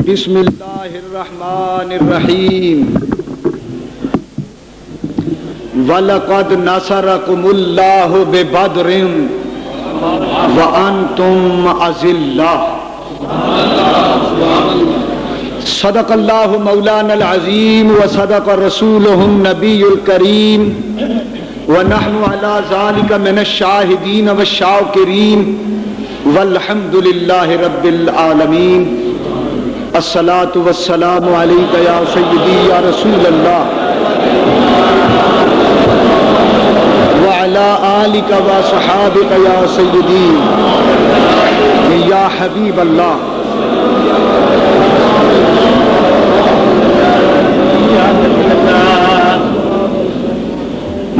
بسم اللہ الرحمن الرحیم وَلَقَدْ نَصَرَكُمُ اللَّهُ بِبَدْرٍ وَأَنْتُمْ أَذِلَّةٌ صدق اللہ مولانا العظیم وصدق رسولہ النبی الکریم ونحن علی ذلك من الشاہدین والشاکرین والحمد للہ رب العالمین الصلاۃ والسلام علیک یا سیدی یا رسول اللہ وعلی آلک وصحابک یا سیدی یا حبیب اللہ۔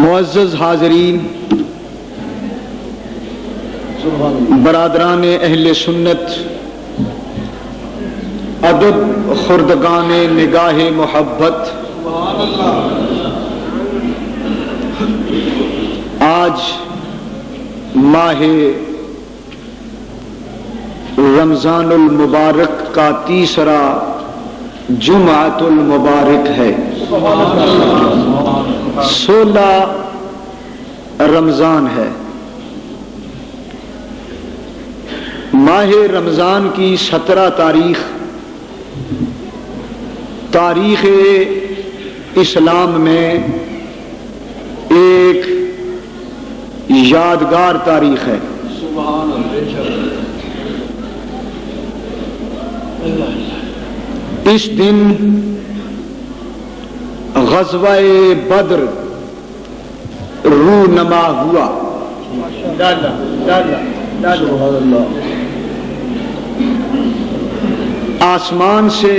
معزز حاضرین، برادران اہل سنت، عدد خردگان نگاہ محبت، آج ماہ رمضان المبارک کا تیسرا جمعۃ المبارک ہے۔ 16 رمضان ہے۔ ماہ رمضان کی 17 تاریخ اسلام میں ایک یادگار تاریخ ہے۔ اس دن غزوہ بدر رونما ہوا۔ آسمان سے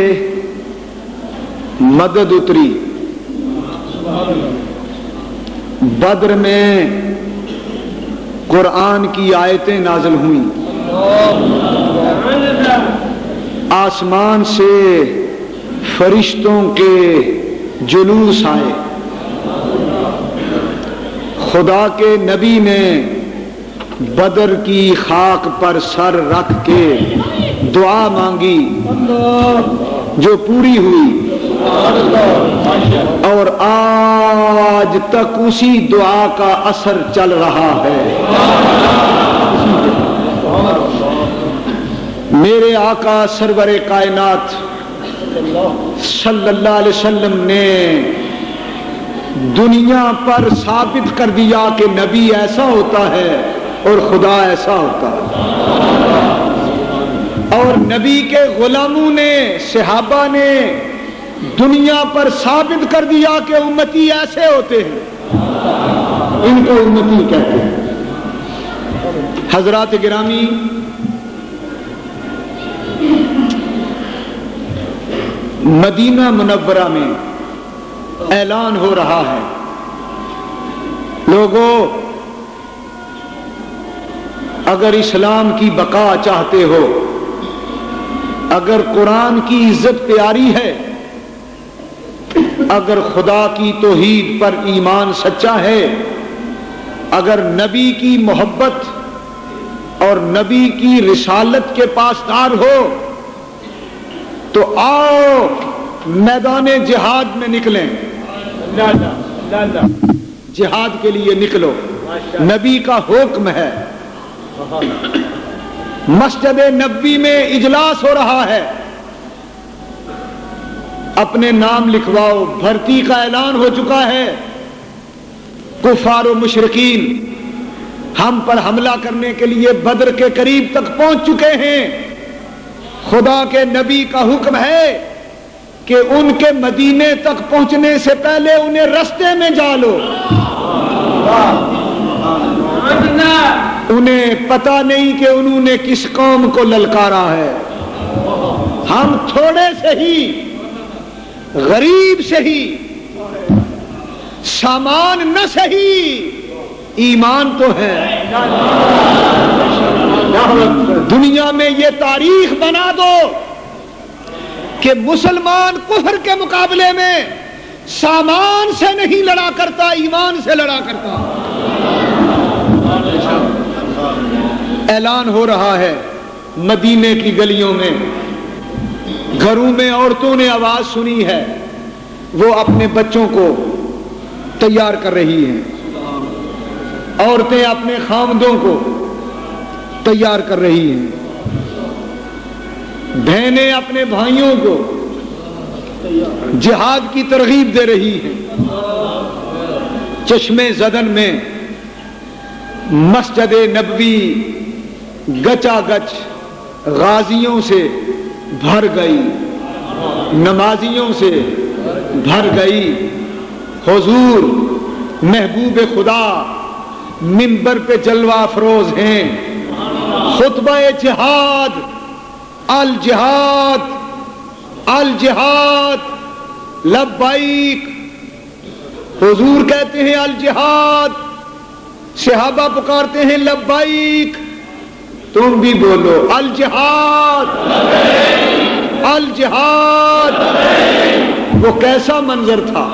مدد اتری، بدر میں قرآن کی آیتیں نازل ہوئیں، آسمان سے فرشتوں کے جلوس آئے، خدا کے نبی نے بدر کی خاک پر سر رکھ کے دعا مانگی جو پوری ہوئی، اور آج تک اسی دعا کا اثر چل رہا ہے۔ میرے آقا سرور کائنات صلی اللہ علیہ وسلم نے دنیا پر ثابت کر دیا کہ نبی ایسا ہوتا ہے اور خدا ایسا ہوتا ہے، اور نبی کے غلاموں نے، صحابہ نے دنیا پر ثابت کر دیا کہ امتی ایسے ہوتے ہیں، ان کو امتی کہتے ہیں۔ حضرات گرامی، مدینہ منورہ میں اعلان ہو رہا ہے، لوگوں اگر اسلام کی بقا چاہتے ہو، اگر قرآن کی عزت پیاری ہے، اگر خدا کی توحید پر ایمان سچا ہے، اگر نبی کی محبت اور نبی کی رسالت کے پاسدار ہو، تو آؤ میدان جہاد میں نکلیں، جہاد کے لیے نکلو، نبی کا حکم ہے۔ مسجد نبوی میں اجلاس ہو رہا ہے، اپنے نام لکھواؤ، بھرتی کا اعلان ہو چکا ہے۔ کفار و مشرکین ہم پر حملہ کرنے کے لیے بدر کے قریب تک پہنچ چکے ہیں۔ خدا کے نبی کا حکم ہے کہ ان کے مدینے تک پہنچنے سے پہلے انہیں رستے میں جالو، انہیں پتہ نہیں کہ انہوں نے کس قوم کو للکارا ہے۔ ہم تھوڑے سے ہی، غریب سے ہی، سامان نہ سہی، ایمان تو ہے۔ دنیا میں یہ تاریخ بنا دو کہ مسلمان کفر کے مقابلے میں سامان سے نہیں لڑا کرتا، ایمان سے لڑا کرتا۔ اعلان ہو رہا ہے مدینے کی گلیوں میں، گھروں میں عورتوں نے آواز سنی ہے، وہ اپنے بچوں کو تیار کر رہی ہیں، عورتیں اپنے خامدوں کو تیار کر رہی ہیں، بہنیں اپنے بھائیوں کو جہاد کی ترغیب دے رہی ہیں۔ چشمے زدن میں مسجد نبوی گچا گچ غازیوں سے بھر گئی، نمازیوں سے بھر گئی۔ حضور محبوب خدا منبر پہ جلوہ افروز ہیں، خطبہ جہاد، الجہاد الجہاد لبیک۔ حضور کہتے ہیں الجہاد، صحابہ پکارتے ہیں لبیک، تم بھی بولو الجہاد الجہاد۔ وہ کیسا منظر تھا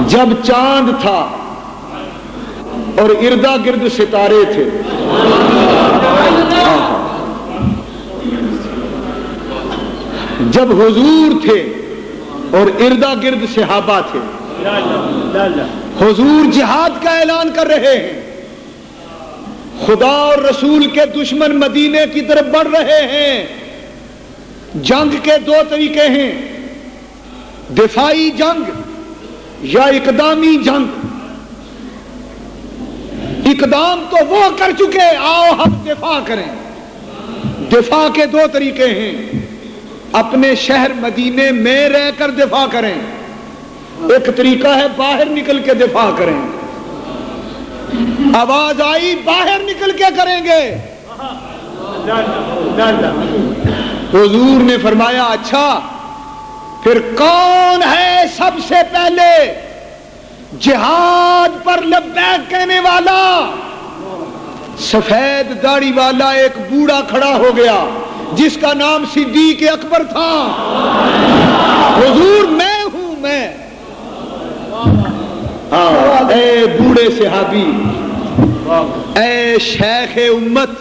جب چاند تھا اور اردا گرد ستارے تھے، جب حضور تھے اور اردا گرد صحابہ تھے۔ حضور جہاد کا اعلان کر رہے ہیں، خدا اور رسول کے دشمن مدینے کی طرف بڑھ رہے ہیں۔ جنگ کے دو طریقے ہیں، دفاعی جنگ یا اقدامی جنگ۔ اقدام تو وہ کر چکے، آؤ ہم دفاع کریں۔ دفاع کے دو طریقے ہیں، اپنے شہر مدینے میں رہ کر دفاع کریں، ایک طریقہ ہے باہر نکل کے دفاع کریں۔ آواز آئی باہر نکل کے کریں گے۔ حضور نے فرمایا اچھا پھر کون ہے سب سے پہلے جہاد پر لبیک کہنے والا؟ سفید داڑھی والا ایک بوڑھا کھڑا ہو گیا جس کا نام صدیق اکبر تھا۔ حضور میں ہوں میں۔ اے بوڑھے صحابی، اے شیخ امت،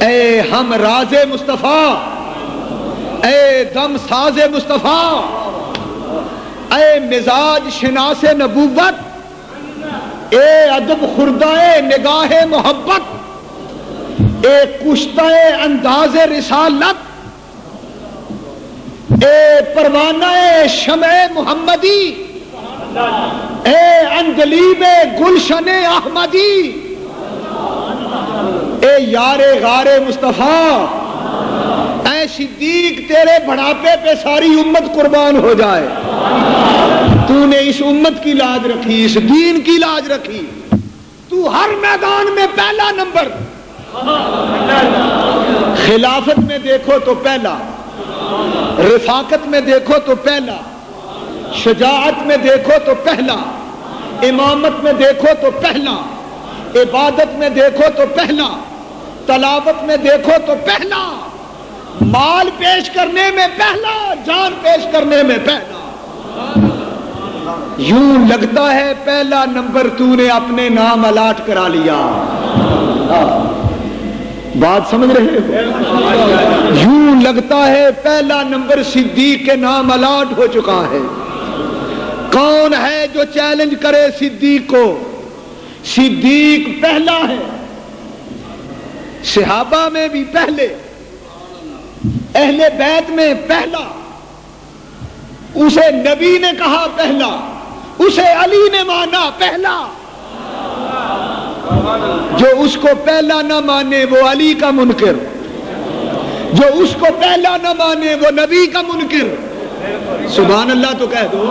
اے ہم راز مصطفیٰ، اے دم ساز مصطفیٰ، اے مزاج شناس نبوت، اے ادب خوردہ نگاہ محبت، اے کشتہ انداز رسالت، اے پروانہ شمع محمدی، اے اندلیب گلشن احمدی، اے یار غار مصطفیٰ، اے صدیق تیرے بڑھاپے پہ ساری امت قربان ہو جائے۔ تو نے اس امت کی لاج رکھی، اس دین کی لاج رکھی، تو ہر میدان میں پہلا نمبر۔ خلافت میں دیکھو تو پہلا، رفاقت میں دیکھو تو پہلا، شجاعت میں دیکھو تو پہلا، امامت میں دیکھو تو پہلا، عبادت میں دیکھو تو پہلا، تلاوت میں دیکھو تو پہلا، مال پیش کرنے میں پہلا، جان پیش کرنے میں پہلا۔ یوں لگتا ہے پہلا نمبر تو نے اپنے نام الاٹ کرا لیا۔ بات سمجھ رہے ہو؟ یوں لگتا ہے پہلا نمبر صدیق کے نام الاٹ ہو چکا ہے۔ کون ہے جو چیلنج کرے صدیق کو؟ صدیق پہلا ہے، صحابہ میں بھی پہلے، اہل بیت میں پہلا، اسے نبی نے کہا پہلا، اسے علی نے مانا پہلا۔ جو اس کو پہلا نہ مانے وہ علی کا منکر، جو اس کو پہلا نہ مانے وہ نبی کا منکر۔ سبحان اللہ تو کہہ دو۔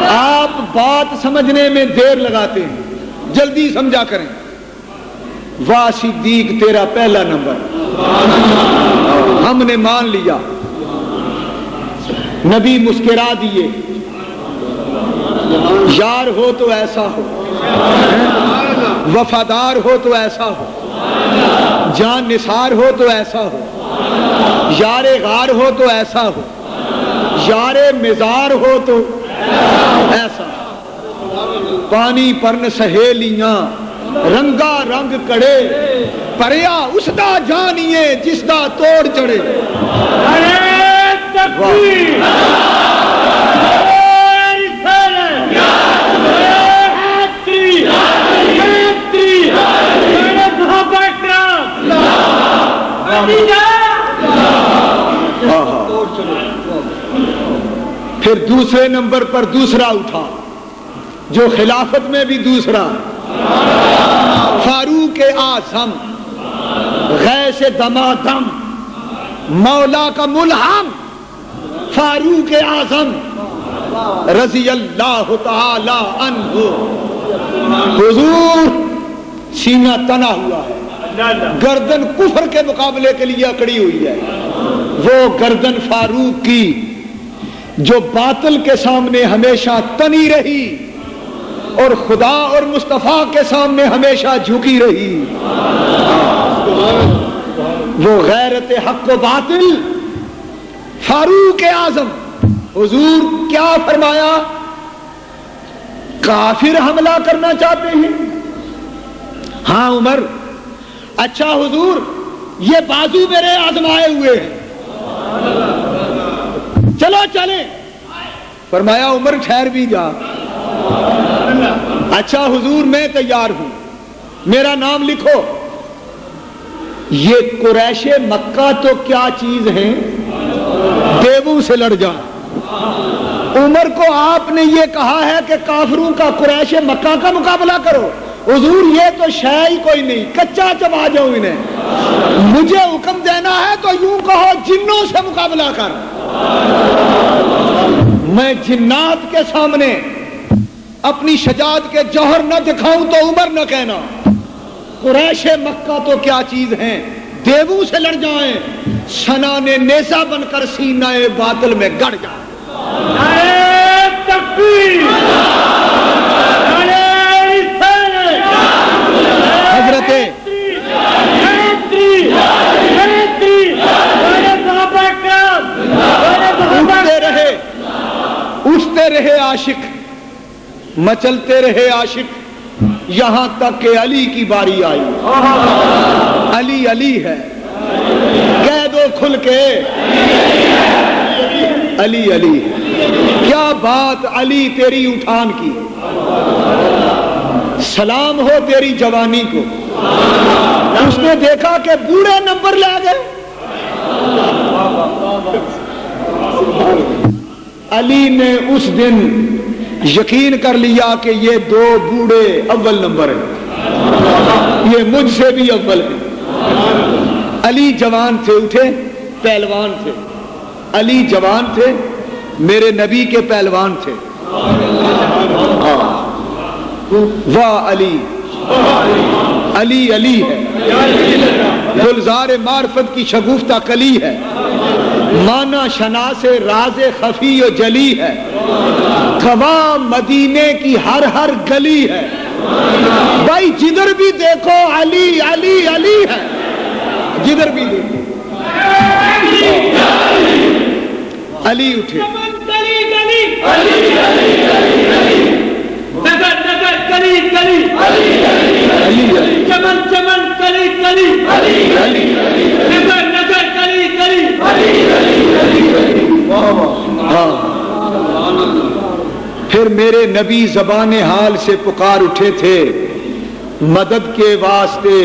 آپ بات سمجھنے میں دیر لگاتے ہیں، جلدی سمجھا کریں۔ واہ صدیق تیرا پہلا نمبر، ہم نے مان لیا۔ نبی مسکرا دیے، یار ہو تو ایسا ہو، وفادار ہو تو ایسا ہو، جان نثار ہو تو ایسا ہو، یار غار ہو تو ایسا ہو، یار مزار ہو تو ایسا۔ پانی پرن سہیلیاں رنگا رنگ کڑے پریا اس دا جانیے جس دا توڑ چڑھے. پھر دوسرے نمبر پر دوسرا اٹھا جو خلافت میں بھی دوسرا، فاروق اعظم غیث دمادم مولا کا ملہم فاروق اعظم رضی اللہ تعالی عنہ. حضور سینہ تنا ہوا ہے، گردن کفر کے مقابلے کے لیے اکڑی ہوئی ہے. وہ گردن فاروق کی جو باطل کے سامنے ہمیشہ تنی رہی اور خدا اور مصطفیٰ کے سامنے ہمیشہ جھکی رہی. وہ غیرت حق و باطل فاروق اعظم. حضور کیا فرمایا؟ کافر حملہ کرنا چاہتے ہیں؟ ہاں عمر. اچھا حضور یہ بازو میرے آزمائے ہوئے ہیں، چلو چلیں. فرمایا عمر ٹھہر بھی جا. اچھا حضور میں تیار ہوں، میرا نام لکھو. یہ قریش مکہ تو کیا چیز ہے، دیووں سے لڑ جا. عمر کو آپ نے یہ کہا ہے کہ کافروں کا قریش مکہ کا مقابلہ کرو. حضور یہ تو شے ہی کوئی نہیں، کچا چبا جاؤں انہیں. مجھے حکم دینا ہے تو یوں کہو جنوں سے مقابلہ کر. میں جنات کے سامنے اپنی شجاعت کے جوہر نہ دکھاؤں تو عمر نہ کہنا. قریش مکہ تو کیا چیز ہیں، دیووں سے لڑ جائیں، سنا نے نیزہ بن کر سینہ باطل میں گڑ جائیں. حضرت اٹھتے رہے عاشق، مچلتے رہے عاشق، یہاں تک کہ علی کی باری آئی. علی علی ہے، کہہ دو کھل کے علی علی ہے. کیا بات علی تیری اٹھان کی، سلام ہو تیری جوانی کو. اس نے دیکھا کہ بوڑھے نمبر لے گئے. علی نے اس دن یقین کر لیا کہ یہ دو بوڑھے اول نمبر ہیں، یہ مجھ سے بھی اول ہیں. علی جوان تھے، اٹھے پہلوان تھے. علی جوان تھے، میرے نبی کے پہلوان تھے. واہ علی، علی علی ہے، گلزار معرفت کی شگفتہ کلی ہے، مانا شناس راز خفی و جلی ہے، گواہ مدینے کی ہر ہر گلی ہے. بھائی جدھر بھی دیکھو علی علی علی ہے، جدھر بھی دیکھو علی. اٹھے چمن چمن کلی کلی نگر نگر کلی کلی. پھر میرے نبی زبان حال سے پکار اٹھے تھے مدد کے واسطے،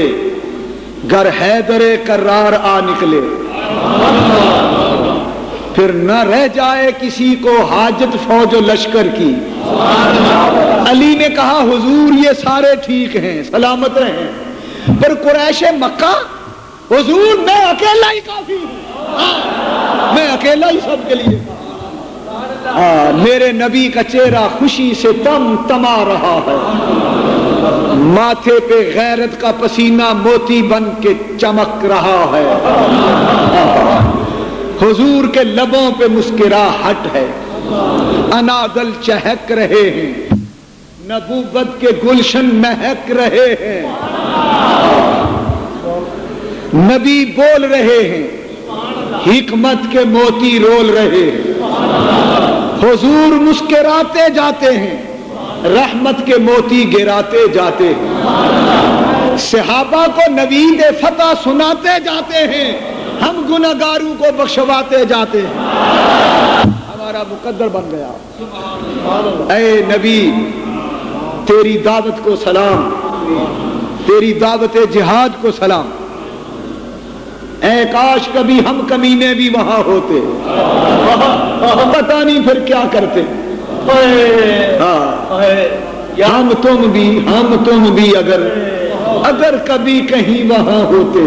گر حیدر کرار آ نکلے. پھر نہ رہ جائے کسی کو حاجت فوج و لشکر کی. علی نے کہا حضور یہ سارے ٹھیک ہیں، سلامت رہیں، پر قریش مکہ حضور میں اکیلا ہی کافی ہوں، میں اکیلا ہی سب کے لیے. میرے نبی کا چہرہ خوشی سے تم تما رہا ہے، ماتھے پہ غیرت کا پسینہ موتی بن کے چمک رہا ہے. حضور کے لبوں پہ مسکراہٹ ہے، انادل چہک رہے ہیں، نبوت کے گلشن مہک رہے ہیں. نبی بول رہے ہیں، حکمت کے موتی رول رہے ہیں. حضور مسکراتے جاتے ہیں، رحمت کے موتی گراتے جاتے ہیں، صحابہ کو نوید فتح سناتے جاتے ہیں، ہم گناہگاروں کو بخشواتے جاتے ہیں، ہمارا مقدر بن گیا۔ اے نبی تیری دعوت کو سلام، تیری دعوت جہاد کو سلام، اے کاش کبھی ہم کمینے بھی وہاں ہوتے، پتہ نہیں پھر کیا کرتے۔ ہم تم بھی اگر کبھی کہیں وہاں ہوتے،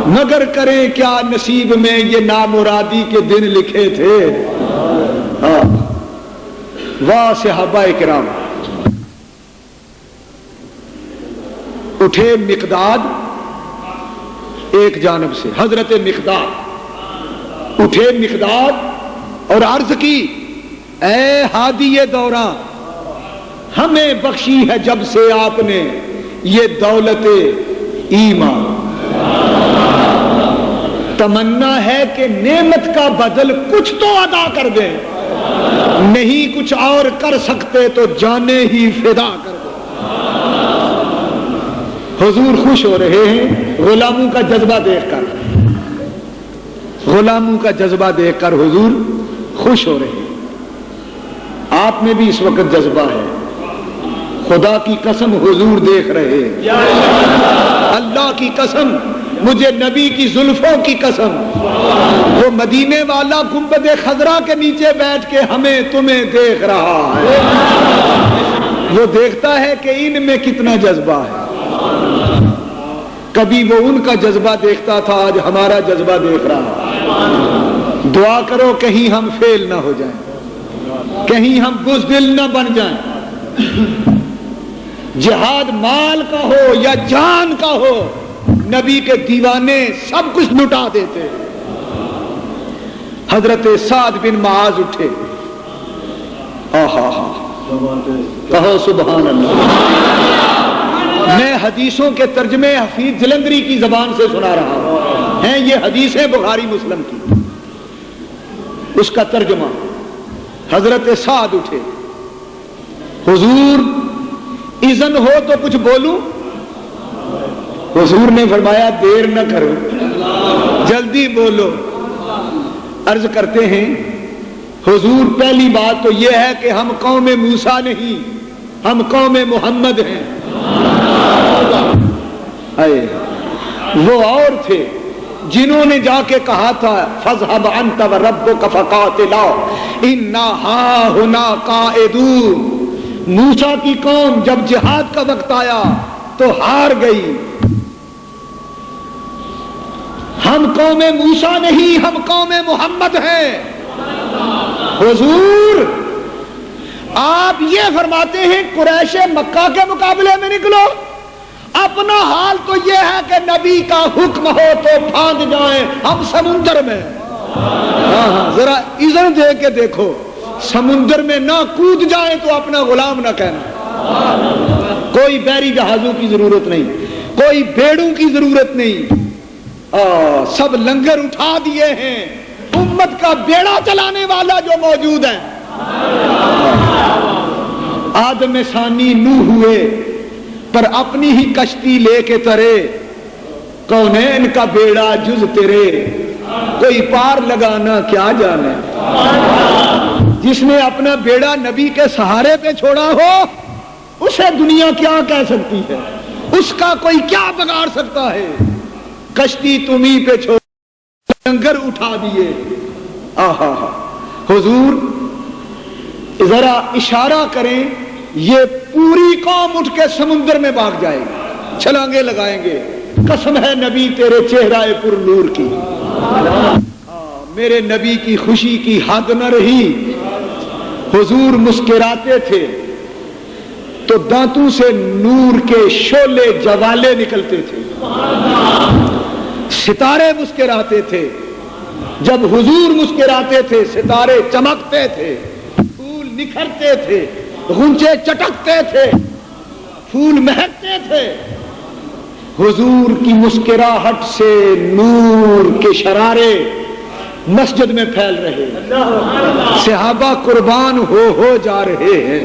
مگر کریں کیا نصیب میں یہ نامرادی کے دن لکھے تھے۔ واہ صحابہ کرام، اٹھے مقداد ایک جانب سے، حضرت مقداد اٹھے مقداد اور عرض کی، اے ہادی دوراں، ہمیں بخشی ہے جب سے آپ نے یہ دولت ایمان، تمنا ہے کہ نعمت کا بدل کچھ تو ادا کر دیں، نہیں کچھ اور کر سکتے تو جانیں ہی فدا کر دیں۔ حضور خوش ہو رہے ہیں غلاموں کا جذبہ دیکھ کر، غلاموں کا جذبہ دیکھ کر حضور خوش ہو رہے ہیں۔ آپ میں بھی اس وقت جذبہ ہے، خدا کی قسم حضور دیکھ رہے ہیں، اللہ کی قسم، مجھے نبی کی زلفوں کی قسم، وہ مدینے والا گنبد خضرا کے نیچے بیٹھ کے ہمیں تمہیں دیکھ رہا ہے، وہ دیکھتا ہے کہ ان میں کتنا جذبہ ہے۔ کبھی وہ ان کا جذبہ دیکھتا تھا، آج ہمارا جذبہ دیکھ رہا ہے۔ دعا کرو کہیں ہم فیل نہ ہو جائیں، کہیں ہم بزدل نہ بن جائیں۔ جہاد مال کا ہو یا جان کا ہو، نبی کے دیوانے سب کچھ لٹا دیتے۔ حضرت سعد بن معاذ اٹھے، کہو سبحان اللہ۔ میں حدیثوں کے ترجمے حفیظ جلندری کی زبان سے سنا رہا ہوں، ہیں یہ حدیثیں بخاری مسلم کی، اس کا ترجمہ۔ حضرت سعد اٹھے، حضور اذن ہو تو کچھ بولوں؟ حضور نے فرمایا دیر نہ کرو، جلدی بولو۔ عرض کرتے ہیں حضور پہلی بات تو یہ ہے کہ ہم قوم موسیٰ نہیں، ہم قوم محمد ہیں۔ وہ اور تھے جنہوں نے جا کے کہا تھا فَاذْهَبْ أَنْتَ وَرَبُّكَ فَقَاتِلَا إِنَّا هَاهُنَا قَاعِدُونَ۔ موسیٰ کی قوم جب جہاد کا وقت آیا تو ہار گئی۔ ہم قوم موسیٰ نہیں، ہم قوم محمد ہیں۔ حضور آپ یہ فرماتے ہیں قریش مکہ کے مقابلے میں نکلو، اپنا حال تو یہ ہے کہ نبی کا حکم ہو تو پھاند جائیں ہم سمندر میں۔ ذرا اذن دے کے دیکھو، سمندر میں نہ کود جائیں تو اپنا غلام نہ کہنا۔ کوئی بحری جہازوں کی ضرورت نہیں، کوئی بیڑوں کی ضرورت نہیں، سب لنگر اٹھا دیے ہیں، امت کا بیڑا چلانے والا جو موجود ہے۔ آدم ثانی نوح ہوئے پر اپنی ہی کشتی لے کے ترے، کونین کا بیڑا جز تیرے، کوئی پار لگانا کیا جانے۔ جس نے اپنا بیڑا نبی کے سہارے پہ چھوڑا ہو اسے دنیا کیا کہہ سکتی ہے، اس کا کوئی کیا بگاڑ سکتا ہے۔ کشتی تمہیں پہ چھوڑ، لنگر اٹھا دیے۔ حضور ذرا اشارہ کریں، یہ پوری قوم اٹھ کے سمندر میں بھاگ جائے گی، چھلانگے لگائیں گے۔ قسم ہے نبی تیرے چہرہ پر نور کی، میرے نبی کی خوشی کی حد نہ رہی۔ حضور مسکراتے تھے تو دانتوں سے نور کے شعلے جوالے نکلتے تھے، ستارے مسکراتے تھے۔ جب حضور مسکراتے تھے ستارے چمکتے تھے، پھول نکھرتے تھے، غنچے چٹکتے تھے، پھول مہکتے تھے۔ حضور کی مسکراہٹ سے نور کے شرارے مسجد میں پھیل رہے ہیں، صحابہ قربان ہو جا رہے ہیں۔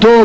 2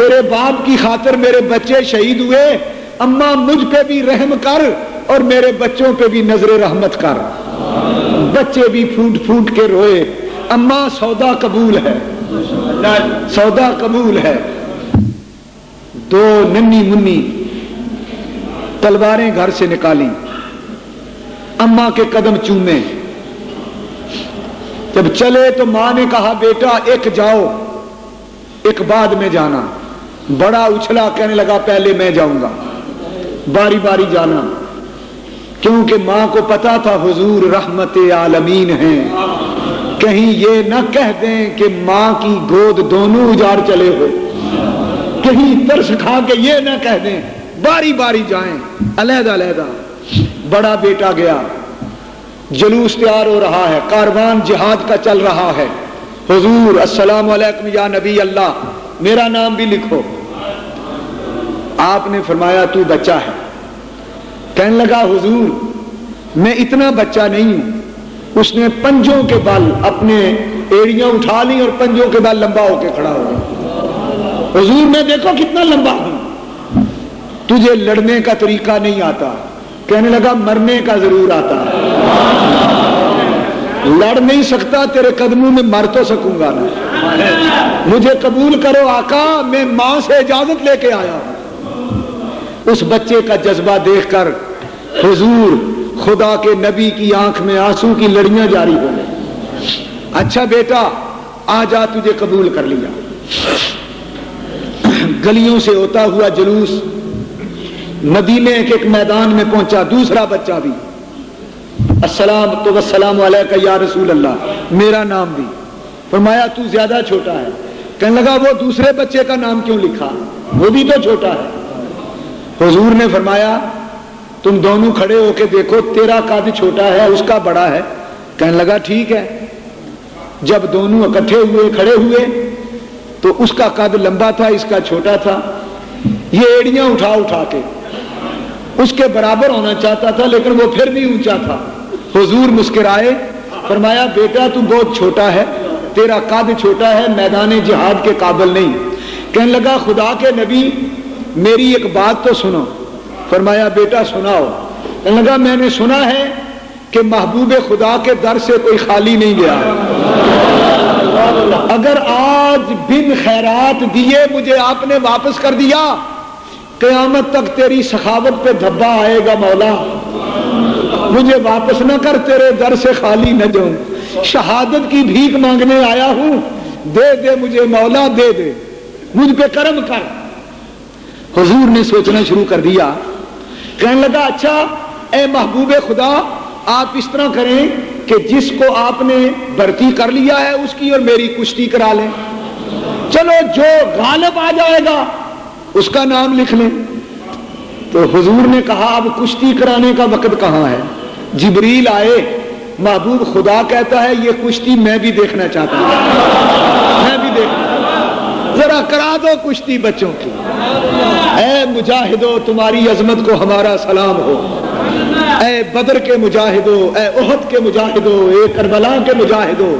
تیرے باپ کی خاطر میرے بچے شہید ہوئے، اماں مجھ پہ بھی رحم کر اور میرے بچوں پہ بھی نظر رحمت کر۔ بچے بھی پھوٹ پھوٹ کے روئے، اماں سودا قبول ہے، سودا قبول ہے۔ دو ننھی منی تلواریں گھر سے نکالی، اماں کے قدم چومے۔ جب چلے تو ماں نے کہا بیٹا ایک جاؤ ایک بعد میں جانا۔ بڑا اچھلا، کہنے لگا پہلے میں جاؤں گا، باری باری جانا، کیونکہ ماں کو پتا تھا حضور رحمت عالمین ہیں، کہیں یہ نہ کہہ دیں کہ ماں کی گود دونوں اجاڑ چلے ہو، کہیں ترس کھا کے یہ نہ کہہ دیں، باری باری جائیں علیحدہ علیحدہ۔ بڑا بیٹا گیا، جلوس تیار ہو رہا ہے، کاروان جہاد کا چل رہا ہے۔ حضور السلام علیکم یا نبی اللہ، میرا نام بھی لکھو۔ آپ نے فرمایا تو بچہ ہے۔ کہنے لگا حضور میں اتنا بچہ نہیں ہوں۔ اس نے پنجوں کے بل اپنے ایڑیاں اٹھا لی اور پنجوں کے بل لمبا ہو کے کھڑا ہو گیا۔ حضور میں دیکھو کتنا لمبا ہوں، تجھے لڑنے کا طریقہ نہیں آتا۔ کہنے لگا مرنے کا ضرور آتا ہے، لڑ نہیں سکتا، تیرے قدموں میں مر تو سکوں گا نا، مجھے قبول کرو آقا، میں ماں سے اجازت لے کے آیا ہوں۔ اس بچے کا جذبہ دیکھ کر حضور خدا کے نبی کی آنکھ میں آنسو کی لڑیاں جاری ہو گئی۔ اچھا بیٹا آ جا، تجھے قبول کر لیا۔ گلیوں سے ہوتا ہوا جلوس مدینے کے ایک میدان میں پہنچا، دوسرا بچہ بھی، السلام تو والسلام علیکہ یا رسول اللہ، میرا نام بھی۔ فرمایا تو زیادہ چھوٹا ہے۔ کہنے لگا وہ دوسرے بچے کا نام کیوں لکھا، وہ بھی تو چھوٹا ہے۔ حضور نے فرمایا تم دونوں کھڑے ہو کے دیکھو، تیرا قد چھوٹا ہے اس کا بڑا ہے۔ کہنے لگا ٹھیک ہے۔ جب دونوں اکٹھے ہوئے کھڑے ہوئے تو اس کا قد لمبا تھا، اس کا چھوٹا تھا۔ یہ ایڑیاں اٹھا اٹھا کے اس کے برابر ہونا چاہتا تھا، لیکن وہ پھر بھی اونچا تھا۔ حضور مسکرائے، فرمایا بیٹا تو بہت چھوٹا ہے، تیرا قد چھوٹا ہے، میدان جہاد کے قابل نہیں۔ کہنے لگا خدا کے نبی میری ایک بات تو سنو۔ فرمایا بیٹا سناؤ۔ کہنے لگا میں نے سنا ہے کہ محبوب خدا کے در سے کوئی خالی نہیں گیا، اگر آج بن خیرات دیے مجھے آپ نے واپس کر دیا، قیامت تک تیری سخاوت پہ دھبا آئے گا مولا، مجھے واپس نہ کر، تیرے در سے خالی نہ جاؤں، شہادت کی بھیک مانگنے آیا ہوں، دے دے مجھے مولا، دے دے، مجھ پہ کرم کر۔ حضور نے سوچنا شروع کر دیا۔ کہنے لگا اچھا اے محبوب خدا آپ اس طرح کریں کہ جس کو آپ نے بھرتی کر لیا ہے اس کی اور میری کشتی کرا لیں، چلو جو غالب آ جائے گا اس کا نام لکھ لیں۔ تو حضور نے کہا اب کشتی کرانے کا وقت کہاں ہے؟ جبریل آئے، محبوب خدا کہتا ہے یہ کشتی میں بھی دیکھنا چاہتا ہوں، میں بھی دیکھنا، ذرا کرا دو کشتی بچوں کی۔ اے مجاہدو تمہاری عظمت کو ہمارا سلام ہو، اے بدر کے مجاہدو، اے احد کے مجاہدو، اے کربلا کے مجاہدو،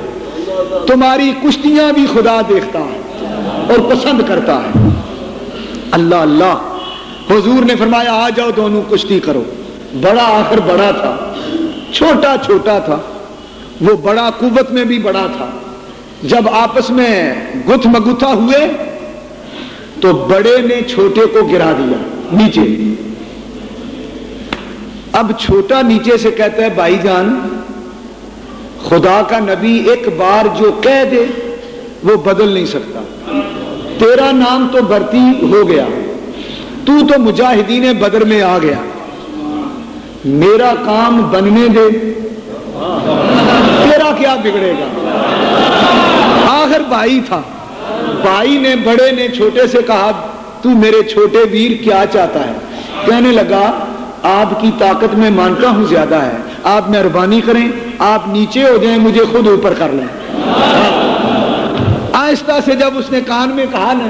تمہاری کشتیاں بھی خدا دیکھتا ہے اور پسند کرتا ہے۔ اللہ اللہ۔ حضور نے فرمایا آ جاؤ دونوں کشتی کرو۔ بڑا آخر بڑا تھا، چھوٹا چھوٹا تھا، وہ بڑا قوت میں بھی بڑا تھا۔ جب آپس میں گتھ مگتھا ہوئے تو بڑے نے چھوٹے کو گرا دیا نیچے۔ اب چھوٹا نیچے سے کہتا ہے بھائی جان خدا کا نبی ایک بار جو کہہ دے وہ بدل نہیں سکتا، تیرا نام تو بھرتی ہو گیا، تو مجاہدین بدر میں آ گیا، میرا کام بننے دے، تیرا کیا بگڑے گا؟ آخر بھائی تھا، بھائی نے بڑے نے چھوٹے سے کہا تو میرے چھوٹے ویر کیا چاہتا ہے؟ کہنے لگا آپ کی طاقت میں مانتا ہوں زیادہ ہے، آپ مہربانی کریں، آپ نیچے ہو جائیں، مجھے خود اوپر کر لیں۔ آہستہ سے جب اس نے کان میں کہا نا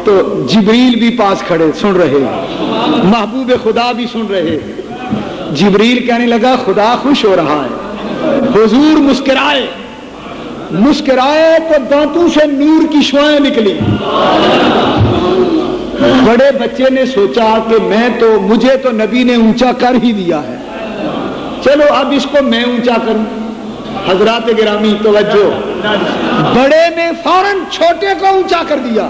تو جبریل بھی پاس کھڑے سن رہے، محبوب خدا بھی سن رہے۔ جبریل کہنے لگا خدا خوش ہو رہا ہے۔ حضور مسکرائے، مسکرائے تو دانتوں سے نور کی شعاعیں نکلی. بڑے بچے نے سوچا کہ مجھے تو نبی نے اونچا کر ہی دیا ہے, چلو اب اس کو میں اونچا کروں. حضرات گرامی توجہ, بڑے نے فوراً چھوٹے کو اونچا کر دیا.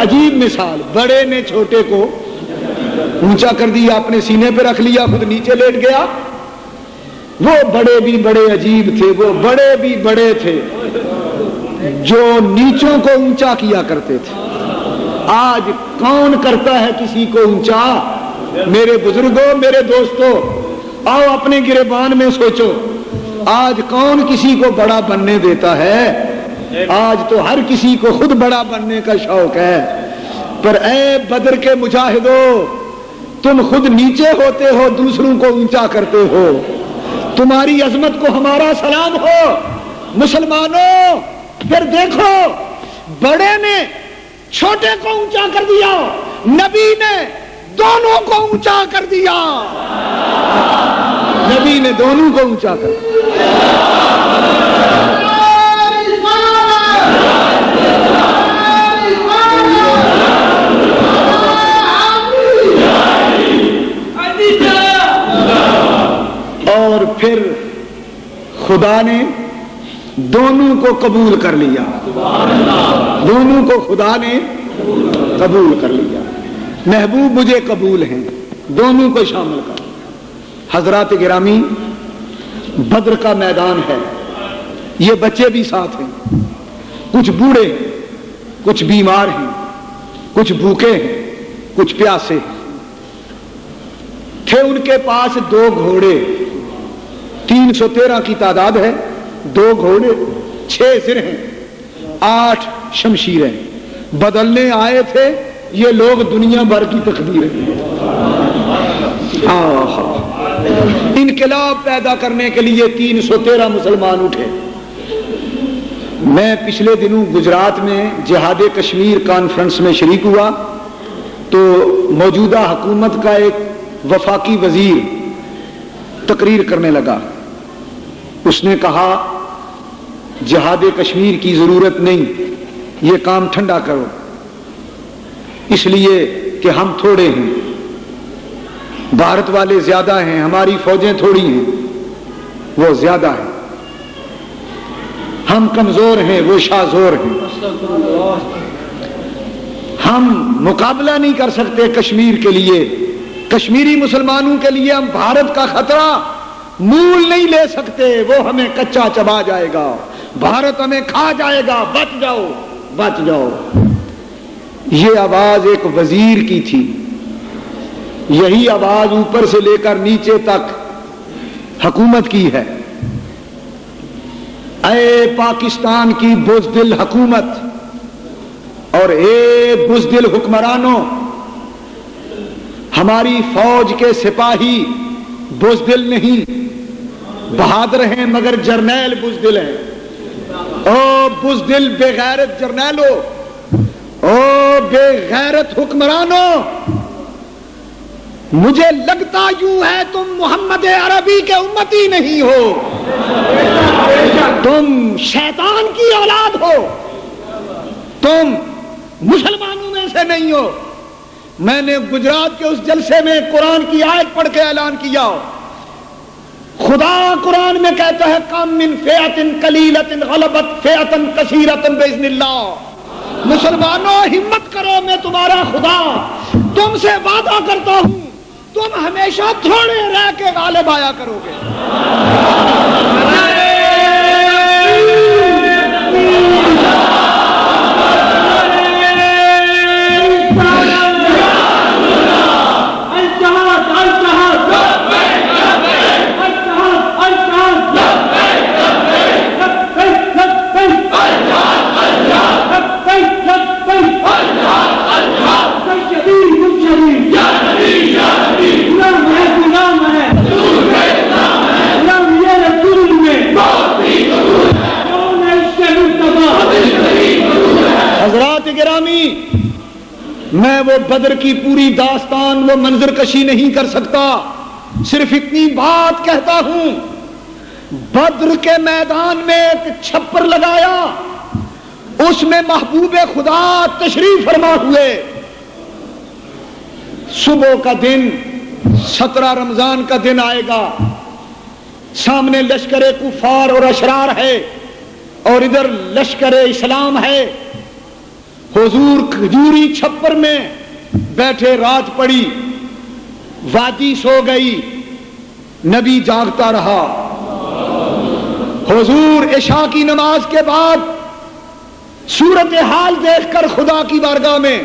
عجیب مثال, بڑے نے چھوٹے کو اونچا کر دیا, اپنے سینے پہ رکھ لیا, خود نیچے لیٹ گیا. وہ بڑے بھی بڑے عجیب تھے, وہ بڑے بھی بڑے تھے جو نیچوں کو اونچا کیا کرتے تھے. آج کون کرتا ہے کسی کو اونچا؟ میرے بزرگوں, میرے دوستوں, آؤ اپنے گریبان میں سوچو, آج کون کسی کو بڑا بننے دیتا ہے؟ آج تو ہر کسی کو خود بڑا بننے کا شوق ہے. پر اے بدر کے مجاہدو, تم خود نیچے ہوتے ہو, دوسروں کو اونچا کرتے ہو. تمہاری عظمت کو ہمارا سلام ہو. مسلمانوں, پھر دیکھو, بڑے نے چھوٹے کو اونچا کر دیا, نبی نے دونوں کو اونچا کر دیا. نبی نے دونوں کو اونچا کر دیا. اور پھر خدا نے دونوں کو قبول کر لیا. دونوں کو خدا نے قبول کر لیا. محبوب مجھے قبول ہیں, دونوں کو شامل کر. حضرات گرامی, بدر کا میدان ہے, یہ بچے بھی ساتھ ہیں, کچھ بوڑھے ہیں, کچھ بیمار ہیں, کچھ بھوکے ہیں, کچھ پیاسے ہیں. تھے ان کے پاس 2 گھوڑے, 313 کی تعداد ہے, 2 گھوڑے, 6 زرہیں, 8 شمشیریں. بدلنے آئے تھے یہ لوگ دنیا بھر کی تقدیر. انقلاب پیدا کرنے کے لیے 313 مسلمان اٹھے. میں پچھلے دنوں گجرات میں جہاد کشمیر کانفرنس میں شریک ہوا تو موجودہ حکومت کا ایک وفاقی وزیر تقریر کرنے لگا. اس نے کہا جہاد کشمیر کی ضرورت نہیں, یہ کام ٹھنڈا کرو, اس لیے کہ ہم تھوڑے ہیں, بھارت والے زیادہ ہیں, ہماری فوجیں تھوڑی ہیں, وہ زیادہ ہیں. ہم کمزور ہیں, وہ شاذور ہیں. ہم مقابلہ نہیں کر سکتے کشمیر کے لیے, کشمیری مسلمانوں کے لیے ہم بھارت کا خطرہ مول نہیں لے سکتے, وہ ہمیں کچا چبا جائے گا, بھارت ہمیں کھا جائے گا, بچ جاؤ بچ جاؤ. یہ آواز ایک وزیر کی تھی, یہی آواز اوپر سے لے کر نیچے تک حکومت کی ہے. اے پاکستان کی بزدل حکومت اور اے بزدل حکمرانوں, ہماری فوج کے سپاہی بزدل نہیں, بہادر ہیں مگر جرنیل بزدل ہیں. او بزدل بے غیرت جرنیلو, او بے غیرت حکمرانوں, مجھے لگتا یوں ہے تم محمد عربی کے امتی نہیں ہو, تم شیطان کی اولاد ہو, تم مسلمانوں میں سے نہیں ہو. میں نے گجرات کے اس جلسے میں قرآن کی آیت پڑھ کے اعلان کیا, خدا قرآن میں کہتا ہے کم من فئۃ قلیلۃ غلبت فئۃ کثیرۃ باذن اللہ. مسلمانوں ہمت کرو, میں تمہارا خدا تم سے وعدہ کرتا ہوں تم ہمیشہ تھوڑے رہ کے غالب آیا کرو گے. حضرات گرامی, میں وہ بدر کی پوری داستان وہ منظر کشی نہیں کر سکتا, صرف اتنی بات کہتا ہوں بدر کے میدان میں ایک چھپر لگایا، اس میں محبوب خدا تشریف فرما ہوئے۔ صبح کا دن 17 رمضان کا دن آئے گا، سامنے لشکر کفار اور اشرار ہے اور ادھر لشکر اسلام ہے۔ حضور کھجوری چھپر میں بیٹھے، رات پڑی، وادی سو گئی، نبی جاگتا رہا۔ حضور عشاء کی نماز کے بعد صورتحال دیکھ کر خدا کی بارگاہ میں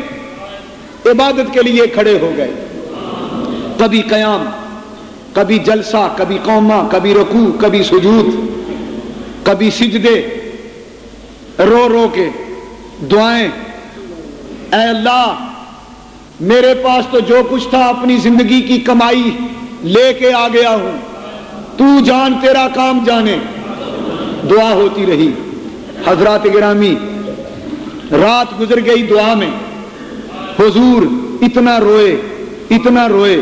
عبادت کے لیے کھڑے ہو گئے۔ کبھی قیام، کبھی جلسہ، کبھی قومہ، کبھی رکوع، کبھی سجود، کبھی سجدے، رو رو کے دعائیں۔ اے اللہ، میرے پاس تو جو کچھ تھا اپنی زندگی کی کمائی لے کے آ گیا ہوں، تو جان تیرا کام جانے۔ دعا ہوتی رہی۔ حضرات گرامی، رات گزر گئی دعا میں۔ حضور اتنا روئے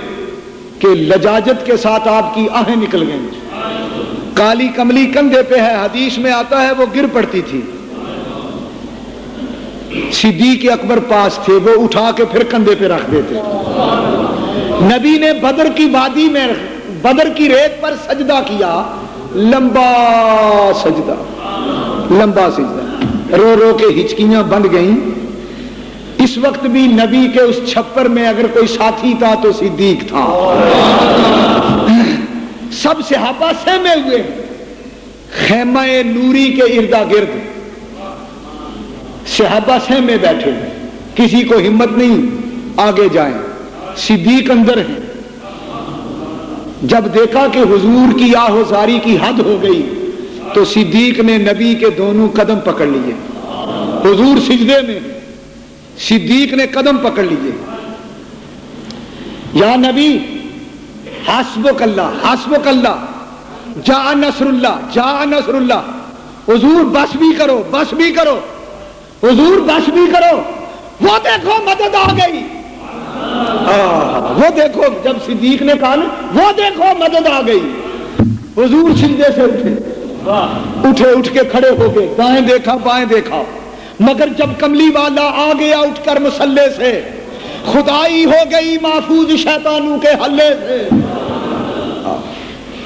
کہ لجاجت کے ساتھ آپ کی آہیں نکل گئیں۔ کالی کملی کندھے پہ ہے، حدیث میں آتا ہے وہ گر پڑتی تھی۔ صدیق اکبر پاس تھے، وہ اٹھا کے پھر کندھے پہ رکھ دیتے۔ نبی نے بدر کی وادی میں بدر کی ریت پر سجدہ کیا، لمبا سجدہ، رو رو کے ہچکیاں بند گئیں۔ اس وقت بھی نبی کے اس چھپر میں اگر کوئی ساتھی تھا تو صدیق تھا۔ سب صحابہ سہمے ہوئے خیمہ نوری کے ارد گرد، صحابہ سہمے بیٹھے، کسی کو ہمت نہیں آگے جائیں۔ صدیق اندر ہیں۔ جب دیکھا کہ حضور کی آہوزاری کی حد ہو گئی تو صدیق نے نبی کے دونوں قدم پکڑ لیے۔ حضور سجدے میں، صدیق نے قدم پکڑ لیے۔ یا نبی، حسبک اللہ، حسبک اللہ، جاء نصر اللہ، جاء نصر اللہ۔ حضور بس بھی کرو، بس بھی کرو، حضور بس بھی کرو، وہ دیکھو مدد آ گئی۔ وہ دیکھو، جب صدیق نے کہا وہ دیکھو مدد آ گئی، حضور سجدے سے اٹھے، اٹھ کے کھڑے ہو گئے، دائیں دیکھا بائیں دیکھا، مگر جب کملی والا آ گیا اٹھ کر مصلے سے، خدائی ہو گئی محفوظ شیطانوں کے حلے سے۔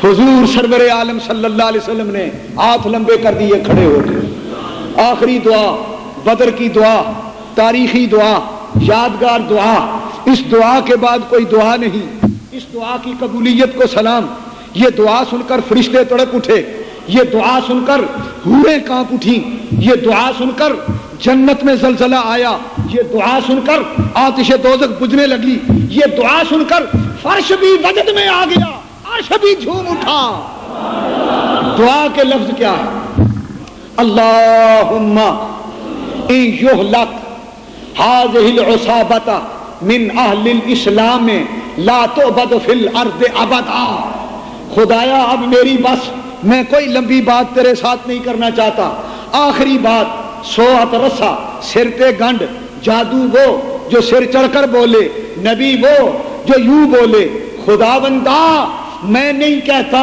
حضور سرور عالم صلی اللہ علیہ وسلم نے ہاتھ لمبے کر دیے، کھڑے ہو گئے۔ آخری دعا، بدر کی دعا، تاریخی دعا، یادگار دعا۔ اس دعا کے بعد کوئی دعا نہیں۔ اس دعا کی قبولیت کو سلام۔ یہ دعا سن کر فرشتے تڑپ اٹھے، یہ دعا سن کر حوریں کانپ اٹھیں، یہ دعا سن کر جنت میں زلزلہ آیا، یہ دعا سن کر آتش دوزخ بجھنے لگی، یہ دعا سن کر فرش بھی وجد میں آ گیا، عرش بھی جھوم اٹھا۔ دعا کے لفظ کیا ہے؟ اللہم ان یہلک ہذہ العصابۃ من اہل الاسلام لا تعبد فی الارض ابدا۔ خدایا اب میری بس، میں کوئی لمبی بات تیرے ساتھ نہیں کرنا چاہتا۔ آخری بات، سوات رسا، سر پہ گنڈ، جادو وہ جو سر چڑھ کر بولے، نبی وہ جو یوں بولے۔ خداوندا میں نہیں کہتا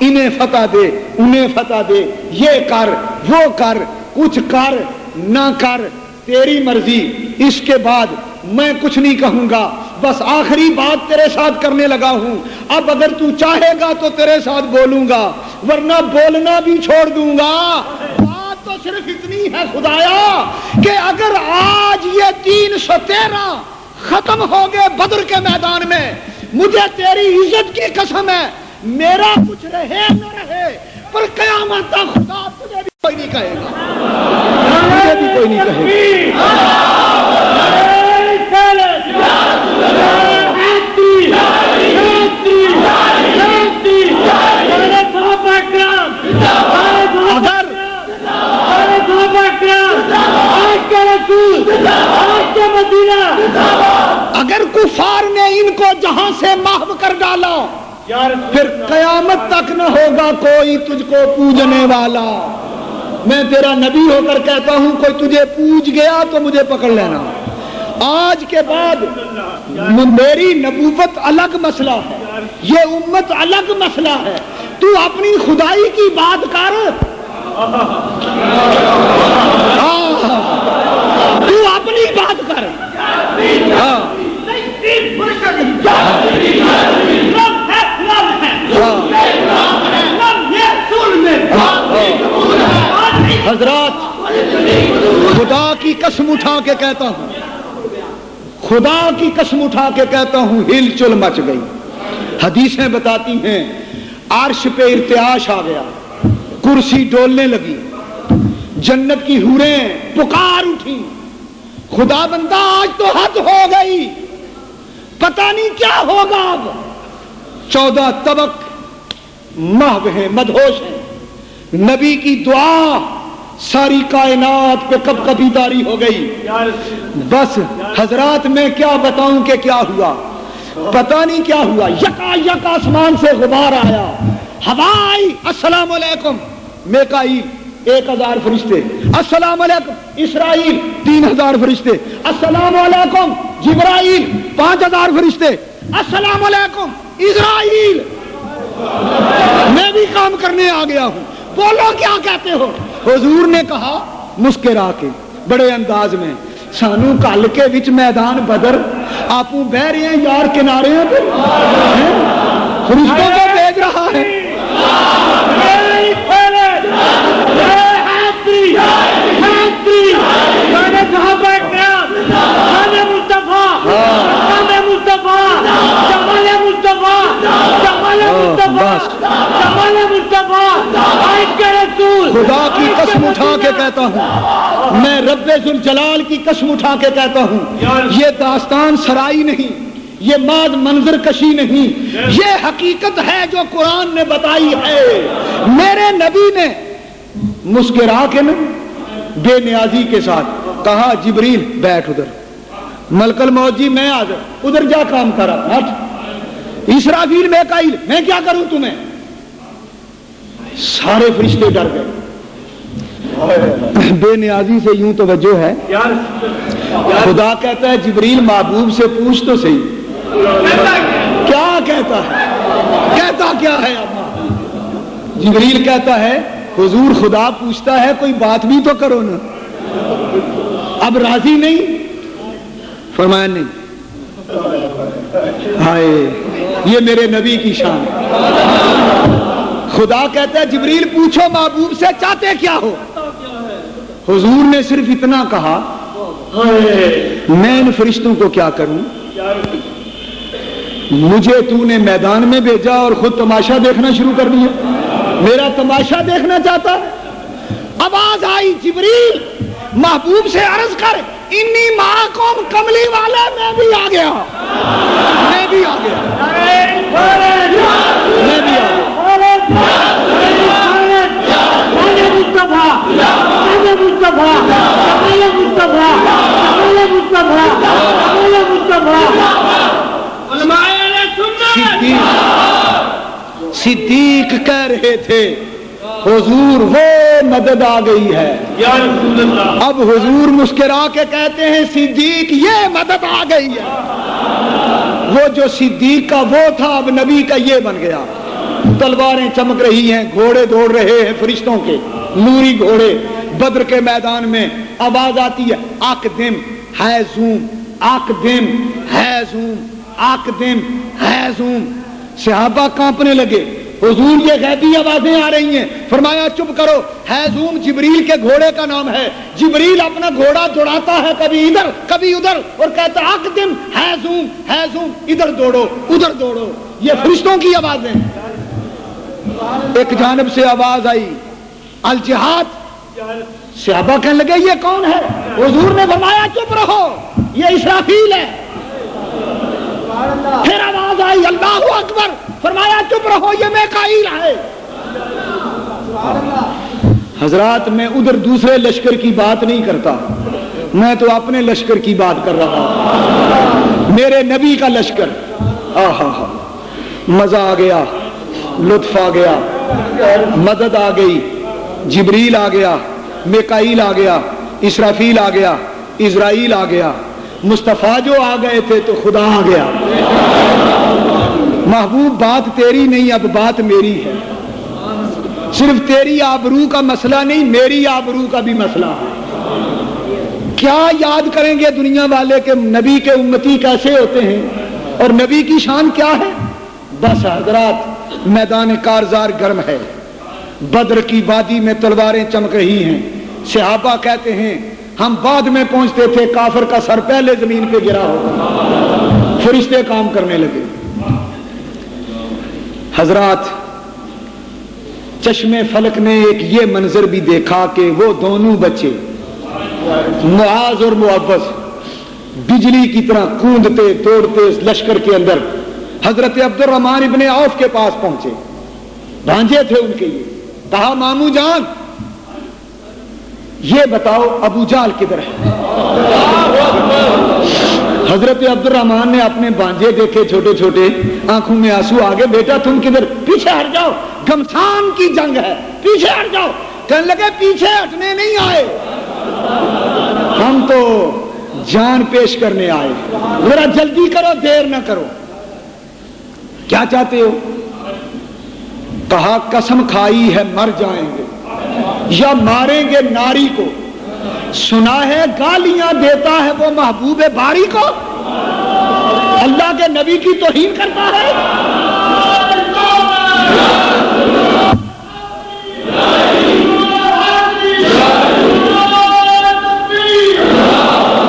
انہیں فتح دے، انہیں فتح دے، یہ کر وہ کر، کچھ کر نہ کر، تیری مرضی۔ اس کے بعد میں کچھ نہیں کہوں گا، بس آخری بات تیرے ساتھ کرنے لگا ہوں۔ اب اگر تو چاہے گا تو تیرے ساتھ بولوں گا، ورنہ بولنا بھی چھوڑ دوں گا۔ بات تو صرف اتنی ہے خدایا کہ اگر آج یہ 313 ختم ہو گئے بدر کے میدان میں، مجھے تیری عزت کی قسم ہے، میرا کچھ رہے نہ رہے پر قیامت تک خدا تجھے بھی کوئی نہیں کہے گا، تجھے بھی کوئی نہیں کہے گا۔ اگر کفار نے ان کو جہاں سے محو کر ڈالا، پھر قیامت تک نہ ہوگا کوئی تجھ کو پوجنے والا۔ میں تیرا نبی ہو کر کہتا ہوں، کوئی تجھے پوج گیا تو مجھے پکڑ لینا۔ آج کے بعد میری نبوت الگ مسئلہ ہے، یہ امت الگ مسئلہ ہے، تو اپنی خدائی کی بات کر، تو اپنی بات کر. حضرات خدا کی قسم اٹھا کے کہتا ہوں، خدا کی قسم اٹھا کے کہتا ہوں، ہل چل مچ گئی. حدیثیں بتاتی ہیں عرش پہ ارتعاش آ گیا، کرسی ڈولنے لگی، جنت کی حوریں پکار اٹھی، خدا بندہ آج تو حد ہو گئی، پتہ نہیں کیا ہوگا. اب 14 طبق محو ہیں، مدہوش ہیں. نبی کی دعا ساری کائنات پہ کب کبھی داری ہو گئی. بس حضرات میں کیا بتاؤں کہ کیا ہوا، پتہ نہیں کیا ہوا. یکا یک آسمان سے غبار آیا، ہوا آئی، السلام علیکم میکائیل 1000 فرشتے، السلام علیکم اسرائیل 3000 فرشتے، السلام علیکم جبرائیل 5000 فرشتے، السلام علیکم اسرائیل. میں بھی کام کرنے آ گیا ہوں، بولو کیا کہتے ہو. حضور نے کہا مسکرا کے بڑے انداز میں، سانو کل کے وچ میدان بدر آپ بہ رہے ہیں یار کنارے پہ، فرشتوں کو بھیج رہا ہے. خدا کی قسم اٹھا کے کہتا ہوں، میں رب ذوالجلال کی قسم اٹھا کے کہتا ہوں، یہ داستان سرائی نہیں، یہ ماد منظر کشی نہیں، یہ حقیقت ہے جو قرآن نے بتائی ہے. میرے نبی نے مسکرا کے نا بے نیازی کے ساتھ کہا جبریل بیٹھ ادھر، ملک الموت جی میں آ جا، ادھر جا کام کرا، ہٹ. اسرافیل میکائیل میں کیا کروں تمہیں. سارے فرشتے ڈر گئے. بے نیازی سے یوں توجہ ہے. خدا کہتا ہے جبریل محبوب سے پوچھ تو صحیح کیا کہتا ہے، کہتا کیا ہے. جبریل کہتا ہے حضور خدا پوچھتا ہے کوئی بات بھی تو کرو نا. اب راضی نہیں؟ فرمایا نہیں. ہائے یہ میرے نبی کی شان. خدا کہتا ہے جبریل پوچھو محبوب سے چاہتے کیا ہو. حضور نے صرف اتنا کہا میں ان فرشتوں کو کیا کروں، مجھے تو نے میدان میں بھیجا اور خود تماشا دیکھنا شروع کر دیا. میرا تماشا دیکھنا چاہتا. آواز آئی جبریل محبوب سے عرض کر انی معکم کملی والا. میں بھی آ گیا، میں بھی آ گیا، میں بھی آ گیا. صدیق کہہ رہے تھے حضور وہ مدد آ گئی ہے. اب حضور مسکرا کے کہتے ہیں صدیق یہ مدد آ گئی ہے. وہ جو صدیق کا وہ تھا اب نبی کا یہ بن گیا. تلواریں چمک رہی ہیں، گھوڑے دوڑ رہے ہیں فرشتوں کے، نوری گھوڑے. بدر کے میدان میں آواز آتی ہے اقدم ہے زوم، اقدم ہے زوم، اقدم ہے زوم. صحابہ کانپنے لگے. حضور یہ غیبی آوازیں آ رہی ہیں. فرمایا چپ کرو، ہیزوم جبریل کے گھوڑے کا نام ہے. جبریل اپنا گھوڑا دوڑاتا ہے کبھی ادھر کبھی ادھر اور کہتا ہے اقدم ہیزوم، ہیزوم ادھر دوڑو ادھر دوڑو. یہ فرشتوں کی آوازیں. ایک جانب سے آواز آئی الجہاد. صحابہ کہنے لگے یہ کون ہے؟ حضور نے فرمایا چپ رہو یہ اسرافیل ہے. پھر آواز آئی اللہ اکبر. فرمایا چپ رہو یہ میکائیل ہے. حضرات میں ادھر دوسرے لشکر کی بات نہیں کرتا، میں تو اپنے لشکر کی بات کر رہا ہوں. میرے نبی کا لشکر. آہا ہا مزہ آ گیا، لطف آ گیا، مدد آ گئی. جبریل آ گیا، میکائیل آ گیا، اسرافیل آ گیا، اسرائیل آ گیا. مصطفیٰ جو آ گئے تھے تو خدا آ گیا. محبوب بات تیری نہیں اب بات میری ہے. صرف تیری آبرو کا مسئلہ نہیں، میری آبرو کا بھی مسئلہ ہے۔ کیا یاد کریں گے دنیا والے کہ نبی کے امتی کیسے ہوتے ہیں اور نبی کی شان کیا ہے؟ بس حضرات، میدان کارزار گرم ہے، بدر کی وادی میں تلواریں چمک رہی ہیں، صحابہ کہتے ہیں ہم بعد میں پہنچتے تھے، کافر کا سر پہلے زمین پہ گرا ہوگا، فرشتے کام کرنے لگے۔ حضرات، چشمے فلک نے ایک یہ منظر بھی دیکھا کہ وہ دونوں بچے معاذ اور معوذ بجلی کی طرح کوندتے دوڑتے اس لشکر کے اندر حضرت عبد الرحمن ابن عوف کے پاس پہنچے، بھانجے تھے ان کے، یہ کہا مامو جان یہ بتاؤ ابو جہل کدھر ہے؟ حضرت عبد الرحمن نے اپنے بھانجے دیکھے چھوٹے چھوٹے، آنکھوں میں آنسو، آگے بیٹا تم کدھر؟ پیچھے ہٹ جاؤ، گھمسان کی جنگ ہے، پیچھے ہٹ جاؤ۔ کہنے لگے پیچھے ہٹنے نہیں آئے، ہم تو جان پیش کرنے آئے، ذرا جلدی کرو، دیر نہ کرو۔ کیا چاہتے ہو؟ کہا قسم کھائی ہے مر جائیں گے یا ماریں گے ناری کو، سنا ہے گالیاں دیتا ہے وہ محبوب باری کو، اللہ کے نبی کی توہین کرتا ہے۔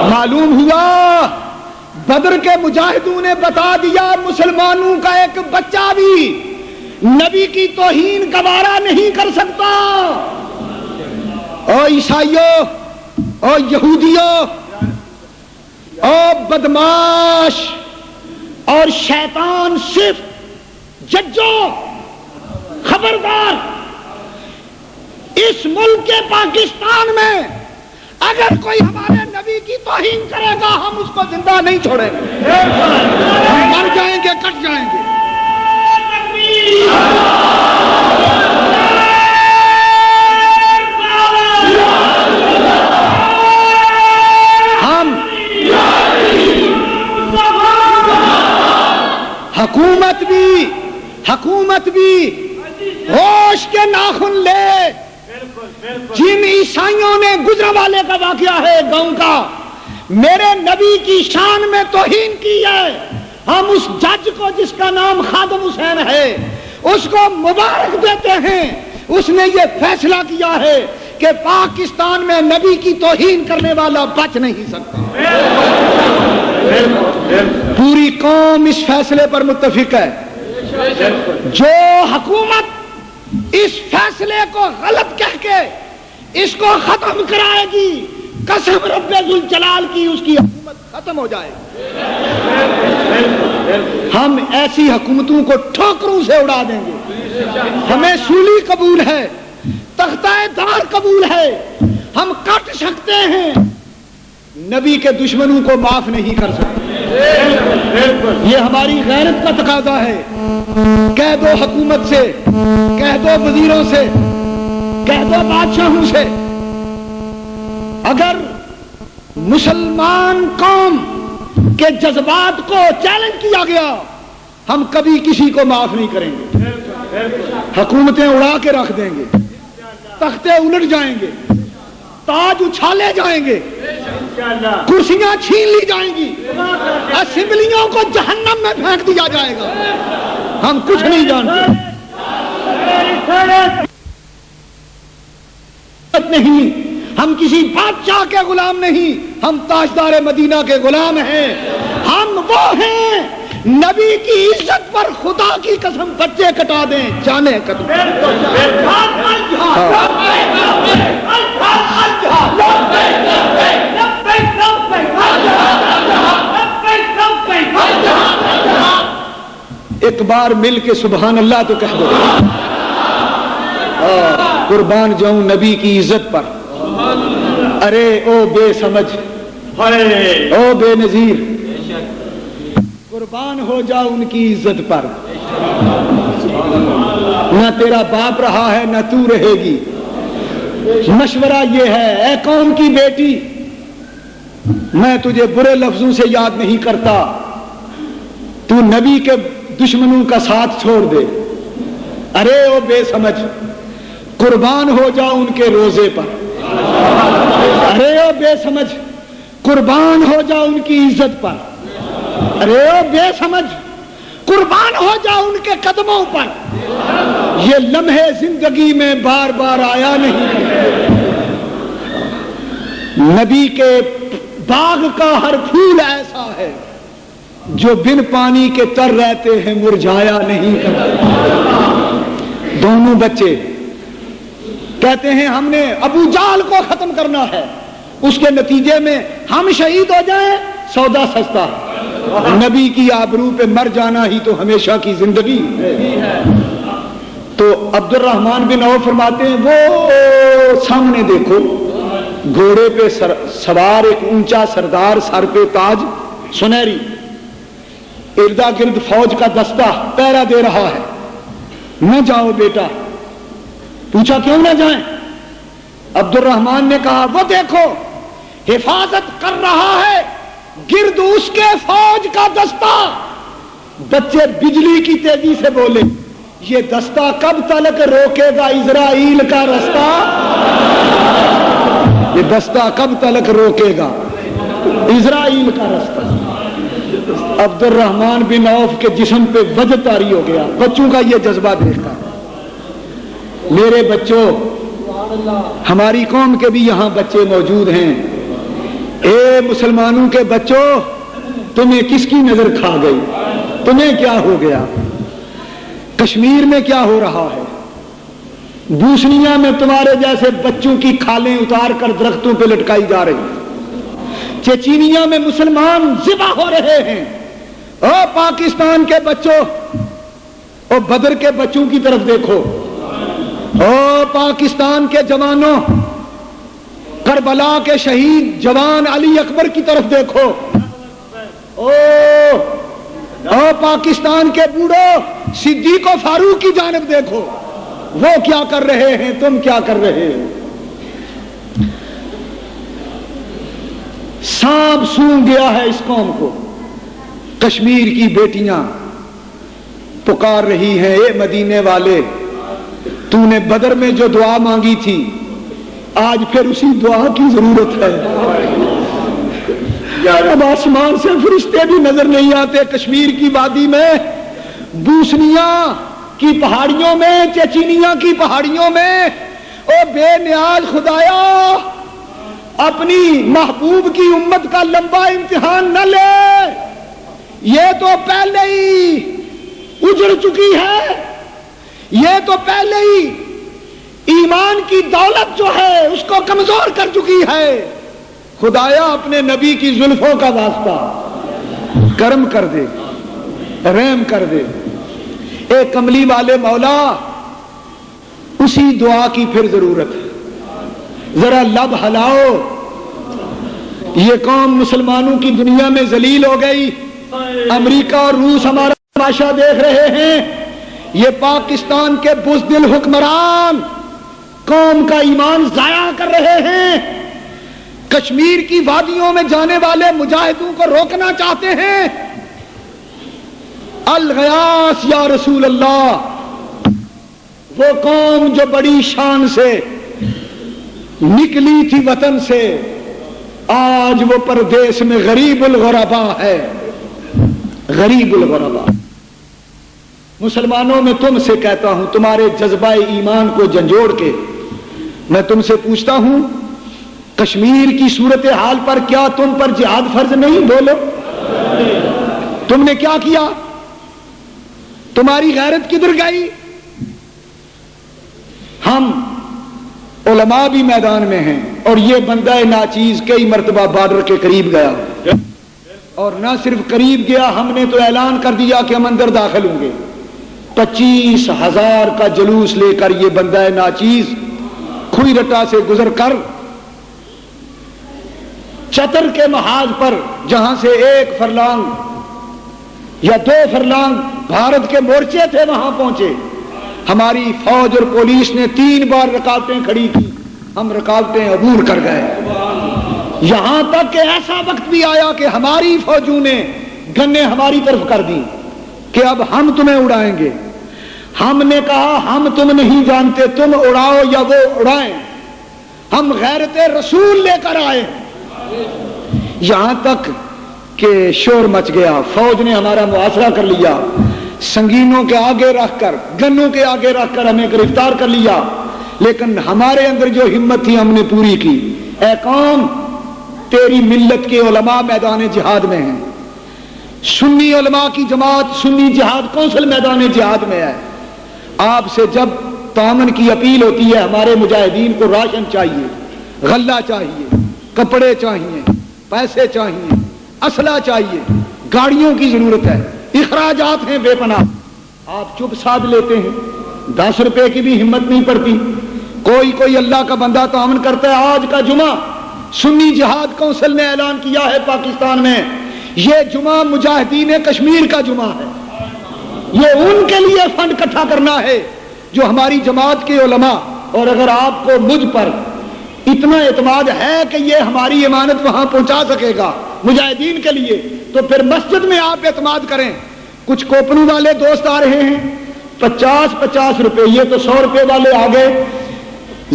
معلوم ہوا بدر کے مجاہدوں نے بتا دیا مسلمانوں کا ایک بچہ بھی نبی کی توہین گوارا نہیں کر سکتا۔ او عیسائیوں، او یہودیوں، او بدماش اور شیطان صرف ججوں، خبردار، اس ملک کے پاکستان میں اگر کوئی ہمارے نبی کی توہین کرے گا ہم اس کو زندہ نہیں چھوڑیں گے، ہم مر جائیں گے، کٹ جائیں گے۔ ہم حکومت بھی ہوش کے ناخن لے۔ جن عیسائیوں نے گجرانوالے کا واقعہ ہے گاؤں کا، میرے نبی کی شان میں توہین کی ہے، ہم اس جج کو جس کا نام خادم حسین ہے اس کو مبارک دیتے ہیں، اس نے یہ فیصلہ کیا ہے کہ پاکستان میں نبی کی توہین کرنے والا بچ نہیں سکتا۔ پوری قوم اس فیصلے پر متفق ہے۔ جو حکومت اس فیصلے کو غلط کہہ کے اس کو ختم کرائے گی، قسم رب ذوالجلال کی، اس کی حکومت ختم ہو جائے گی۔ ہم ایسی حکومتوں کو ٹھوکروں سے اڑا دیں گے۔ ہمیں سولی قبول ہے، تختہ دار قبول ہے، ہم کٹ سکتے ہیں، نبی کے دشمنوں کو معاف نہیں کر سکتے۔ یہ ہماری غیرت کا تقاضا ہے۔ کہہ دو حکومت سے، کہہ دو وزیروں سے، کہہ دو بادشاہوں سے، اگر مسلمان قوم کے جذبات کو چیلنج کیا گیا ہم کبھی کسی کو معاف نہیں کریں گے۔ حکومتیں اڑا کے رکھ دیں گے، تختے الٹ جائیں گے، تاج اچھالے جائیں گے، کرسیاں چھین لی جائیں گی، اسمبلیوں کو جہنم میں پھینک دیا جائے گا، ہم کچھ نہیں جانتے۔ نہیں، ہم کسی بادشاہ کے غلام نہیں، ہم تاجدار مدینہ کے غلام ہیں۔ ہم وہ ہیں نبی کی عزت پر خدا کی قسم بچے کٹا دیں، جانے قتل۔ ایک بار مل کے سبحان اللہ تو کہہ دو۔ قربان جاؤں نبی کی عزت پر۔ ارے او بے سمجھ، او بے نظیر، قربان ہو جاؤ ان کی عزت پر۔ نہ تیرا باپ رہا ہے نہ تو رہے گی۔ مشورہ یہ ہے، اے قوم کی بیٹی، میں تجھے برے لفظوں سے یاد نہیں کرتا، تو نبی کے دشمنوں کا ساتھ چھوڑ دے۔ ارے او بے سمجھ، قربان ہو جاؤ ان کے روزے پر. ارے او بے سمجھ قربان ہو جاؤ ان کی عزت پر. ارے او بے سمجھ قربان ہو جاؤ ان کے قدموں پر. یہ لمحے زندگی میں بار بار آیا نہیں. نبی کے باغ کا ہر پھول ایسا ہے جو بن پانی کے تر رہتے ہیں مرجھایا نہیں کرتا. دونوں بچے کہتے ہیں ہم نے ابو جہل کو ختم کرنا ہے, اس کے نتیجے میں ہم شہید ہو جائیں سودا سستا. نبی کی آبرو پہ مر جانا ہی تو ہمیشہ کی زندگی ہے. تو عبد الرحمن بن عوف فرماتے ہیں وہ سامنے دیکھو گھوڑے پہ سوار ایک اونچا سردار, سر پہ تاج سنہری, اردا گرد فوج کا دستہ پہرا دے رہا ہے. نہ جاؤ بیٹا. پوچھا کیوں نہ جائیں؟ عبد الرحمن نے کہا وہ دیکھو حفاظت کر رہا ہے گرد اس کے فوج کا دستہ. بچے بجلی کی تیزی سے بولے یہ دستہ کب تلک روکے گا اسرائیل کا رستہ؟ یہ دستہ کب تلک روکے گا اسرائیل کا رستہ؟ عبد الرحمن بن عوف کے جسم پہ وجد طاری ہو گیا بچوں کا یہ جذبہ دیکھ کر. میرے بچوں, ہماری قوم کے بھی یہاں بچے موجود ہیں. اے مسلمانوں کے بچوں, تمہیں کس کی نظر کھا گئی؟ تمہیں کیا ہو گیا؟ کشمیر میں کیا ہو رہا ہے؟ بوسنیا میں تمہارے جیسے بچوں کی کھالیں اتار کر درختوں پہ لٹکائی جا رہی. چچینیا میں مسلمان ذبح ہو رہے ہیں. او پاکستان کے بچوں, او بدر کے بچوں کی طرف دیکھو. او پاکستان کے جوانوں, کربلا کے شہید جوان علی اکبر کی طرف دیکھو. او پاکستان کے بوڑھو صدیق و فاروق کی جانب دیکھو. وہ کیا کر رہے ہیں, تم کیا کر رہے ہو؟ سانپ سونگ گیا ہے اس قوم کو. کشمیر کی بیٹیاں پکار رہی ہیں اے مدینے والے, تو نے بدر میں جو دعا مانگی تھی آج پھر اسی دعا کی ضرورت ہے. اب آسمان سے فرشتے بھی نظر نہیں آتے. کشمیر کی وادی میں, بوسنیا کی پہاڑیوں میں, چچینیا کی پہاڑیوں میں, او بے نیاز خدایا اپنی محبوب کی امت کا لمبا امتحان نہ لے. یہ تو پہلے ہی اجڑ چکی ہے, یہ تو پہلے ہی ایمان کی دولت جو ہے اس کو کمزور کر چکی ہے. خدایا اپنے نبی کی زلفوں کا واسطہ کرم کر دے, رحم کر دے. اے کملی والے مولا, اسی دعا کی پھر ضرورت ہے. ذرا لب ہلاؤ. یہ قوم مسلمانوں کی دنیا میں ذلیل ہو گئی. امریکہ اور روس ہمارا تماشا دیکھ رہے ہیں. یہ پاکستان کے بزدل حکمران قوم کا ایمان ضائع کر رہے ہیں. کشمیر کی وادیوں میں جانے والے مجاہدوں کو روکنا چاہتے ہیں. الغیاث یا رسول اللہ. وہ قوم جو بڑی شان سے نکلی تھی وطن سے, آج وہ پردیس میں غریب الغربا ہے. غریب الغربا. مسلمانوں میں تم سے کہتا ہوں, تمہارے جذبہ ایمان کو جھنجھوڑ کے میں تم سے پوچھتا ہوں, کشمیر کی صورتحال پر کیا تم پر جہاد فرض نہیں؟ بولو, تم نے کیا کیا؟ تمہاری غیرت کدھر گئی؟ ہم علماء بھی میدان میں ہیں, اور یہ بندہ ناچیز کئی مرتبہ بارڈر کے قریب گیا, اور نہ صرف قریب گیا, ہم نے تو اعلان کر دیا کہ ہم اندر داخل ہوں گے. 25,000 کا جلوس لے کر یہ بندہ ناچیز کھوئی رٹا سے گزر کر چتر کے محاذ پر, جہاں سے 1 فرلانگ یا 2 فرلانگ بھارت کے مورچے تھے, وہاں پہنچے. ہماری فوج اور پولیس نے 3 بار رکاوٹیں کھڑی کی, ہم رکاوٹیں عبور کر گئے. یہاں تک کہ ایسا وقت بھی آیا کہ ہماری فوجوں نے گنیں ہماری طرف کر دی کہ اب ہم تمہیں اڑائیں گے. ہم نے کہا ہم تم نہیں جانتے، تم اڑاؤ یا وہ اڑائیں، ہم غیرت رسول لے کر آئے۔ یہاں تک کہ شور مچ گیا، فوج نے ہمارا محاصرہ کر لیا، سنگینوں کے آگے رکھ کر، گنوں کے آگے رکھ کر ہمیں گرفتار کر لیا، لیکن ہمارے اندر جو ہمت تھی ہم نے پوری کی۔ اے قوم، تیری ملت کے علماء میدان جہاد میں ہیں، سنی علماء کی جماعت سنی جہاد کونسل میدان جہاد میں ہے۔ آپ سے جب تعاون کی اپیل ہوتی ہے، ہمارے مجاہدین کو راشن چاہیے، غلہ چاہیے، کپڑے چاہیے، پیسے چاہیے، اسلحہ چاہیے، گاڑیوں کی ضرورت ہے، اخراجات ہیں بے پناہ، آپ چپ سادھ لیتے ہیں، 10 روپے کی بھی ہمت نہیں پڑتی۔ کوئی اللہ کا بندہ تعاون کرتا ہے۔ آج کا جمعہ سنی جہاد کونسل نے اعلان کیا ہے پاکستان میں، یہ جمعہ مجاہدین کشمیر کا جمعہ ہے، یہ ان کے لیے فنڈ اکٹھا کرنا ہے جو ہماری جماعت کے علماء، اور اگر آپ کو مجھ پر اتنا اعتماد ہے کہ یہ ہماری امانت وہاں پہنچا سکے گا مجاہدین کے لیے، تو پھر مسجد میں آپ اعتماد کریں۔ کچھ کوپنوں والے دوست آ رہے ہیں، 50 روپے، یہ تو 100 روپے والے آ گئے،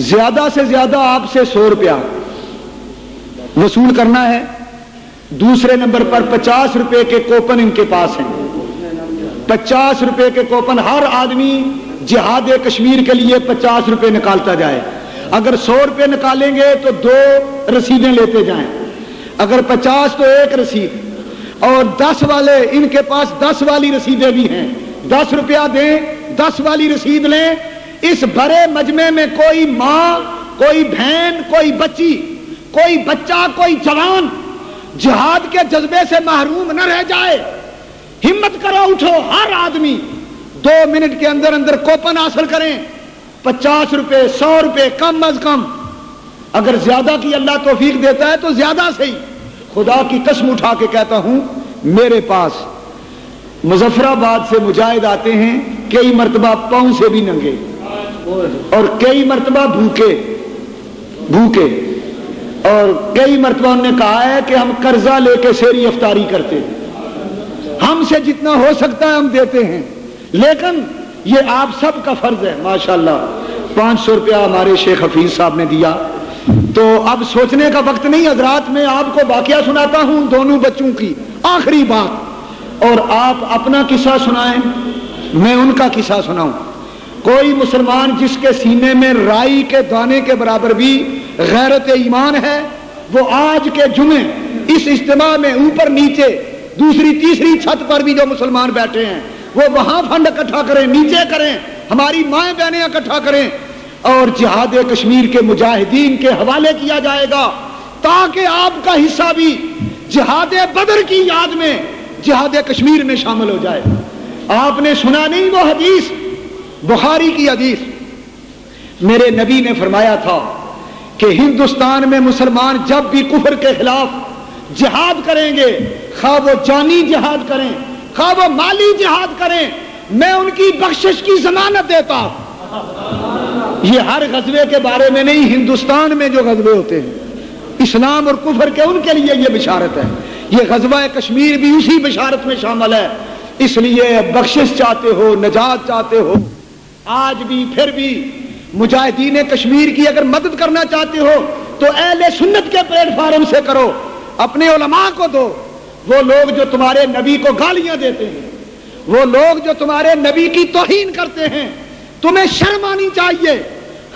زیادہ سے زیادہ آپ سے 100 روپیہ وصول کرنا ہے۔ دوسرے نمبر پر 50 روپے کے کوپن ان کے پاس ہیں، 50 روپے کے کوپن، ہر آدمی جہاد کشمیر کے لیے 50 روپے نکالتا جائے۔ اگر 100 روپے نکالیں گے تو 2 رسیدیں لیتے جائیں، اگر 50 تو 1 رسید، اور 10 والے ان کے پاس 10 والی رسیدیں بھی ہیں، 10 روپیہ دیں، 10 والی رسید لیں۔ اس بڑے مجمع میں کوئی ماں، کوئی بہن، کوئی بچی، کوئی بچہ، کوئی جوان جہاد کے جذبے سے محروم نہ رہ جائے۔ ہمت کرو، اٹھو، ہر آدمی 2 منٹ کے اندر اندر کوپن حاصل کریں، 50 روپے، 100 روپے کم از کم، اگر زیادہ کی اللہ توفیق دیتا ہے تو زیادہ سے ہی۔ خدا کی قسم اٹھا کے کہتا ہوں، میرے پاس مظفر آباد سے مجاہد آتے ہیں، کئی مرتبہ پاؤں سے بھی ننگے اور کئی مرتبہ بھوکے، اور کئی مرتبہ انہوں نے کہا ہے کہ ہم قرضہ لے کے سیری افطاری کرتے ہیں، ہم سے جتنا ہو سکتا ہے ہم دیتے ہیں، لیکن یہ آپ سب کا فرض ہے۔ ماشاءاللہ 500 روپیہ ہمارے شیخ حفیظ صاحب نے دیا۔ تو اب سوچنے کا وقت نہیں حضرات، میں آپ کو واقعہ سناتا ہوں دونوں بچوں کی، آخری بات، اور آپ اپنا قصہ سنائیں، میں ان کا قصہ سناؤں۔ کوئی مسلمان جس کے سینے میں رائی کے دانے کے برابر بھی غیرت ایمان ہے، وہ آج کے جمعے اس اجتماع میں اوپر نیچے دوسری تیسری چھت پر بھی جو مسلمان بیٹھے ہیں وہ وہاں فنڈ اکٹھا کریں، نیچے کریں، ہماری مائیں بہنیں اکٹھا کریں، اور جہاد کشمیر کے مجاہدین کے حوالے کیا جائے گا، تاکہ آپ کا حصہ بھی جہاد بدر کی یاد میں جہاد کشمیر میں شامل ہو جائے۔ آپ نے سنا نہیں وہ حدیث، بخاری کی حدیث، میرے نبی نے فرمایا تھا کہ ہندوستان میں مسلمان جب بھی کفر کے خلاف جہاد کریں گے، خواہ وہ جانی جہاد کریں، خواہ وہ مالی جہاد کریں، میں ان کی بخشش کی ضمانت دیتا۔ یہ ہر غزوے کے بارے میں نہیں، ہندوستان میں جو غزوے ہوتے ہیں اسلام اور کفر کے، ان کے لیے یہ بشارت ہے۔ یہ غزوہ کشمیر بھی اسی بشارت میں شامل ہے۔ اس لیے بخشش چاہتے ہو، نجات چاہتے ہو، آج بھی پھر بھی مجاہدین کشمیر کی اگر مدد کرنا چاہتے ہو تو اہل سنت کے پلیٹ فارم سے کرو، اپنے علماء کو دو۔ وہ لوگ جو تمہارے نبی کو گالیاں دیتے ہیں، وہ لوگ جو تمہارے نبی کی توہین کرتے ہیں، تمہیں شرم آنی چاہیے۔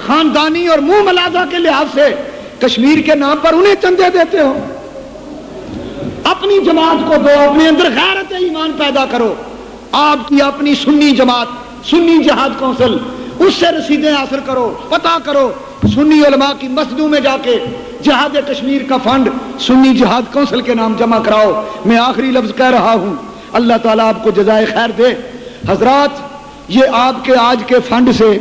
خاندانی اور منہ ملازہ کے لحاظ سے کشمیر کے نام پر انہیں چندے دیتے ہو۔ اپنی جماعت کو دو، اپنے اندر غیرت ایمان پیدا کرو۔ آپ کی اپنی سنی جماعت سنی جہاد کونسل، اس سے رسیدیں حاصل کرو، پتہ کرو، سنی علماء کی مسجدوں میں جا کے جہاد کشمیر کا فنڈ سنی جہاد کونسل کے نام جمع کراؤ۔ میں آخری لفظ کہہ رہا ہوں، اللہ تعالیٰ آپ کو جزائے خیر دے۔ حضرات، یہ آپ کے آج کے فنڈ سے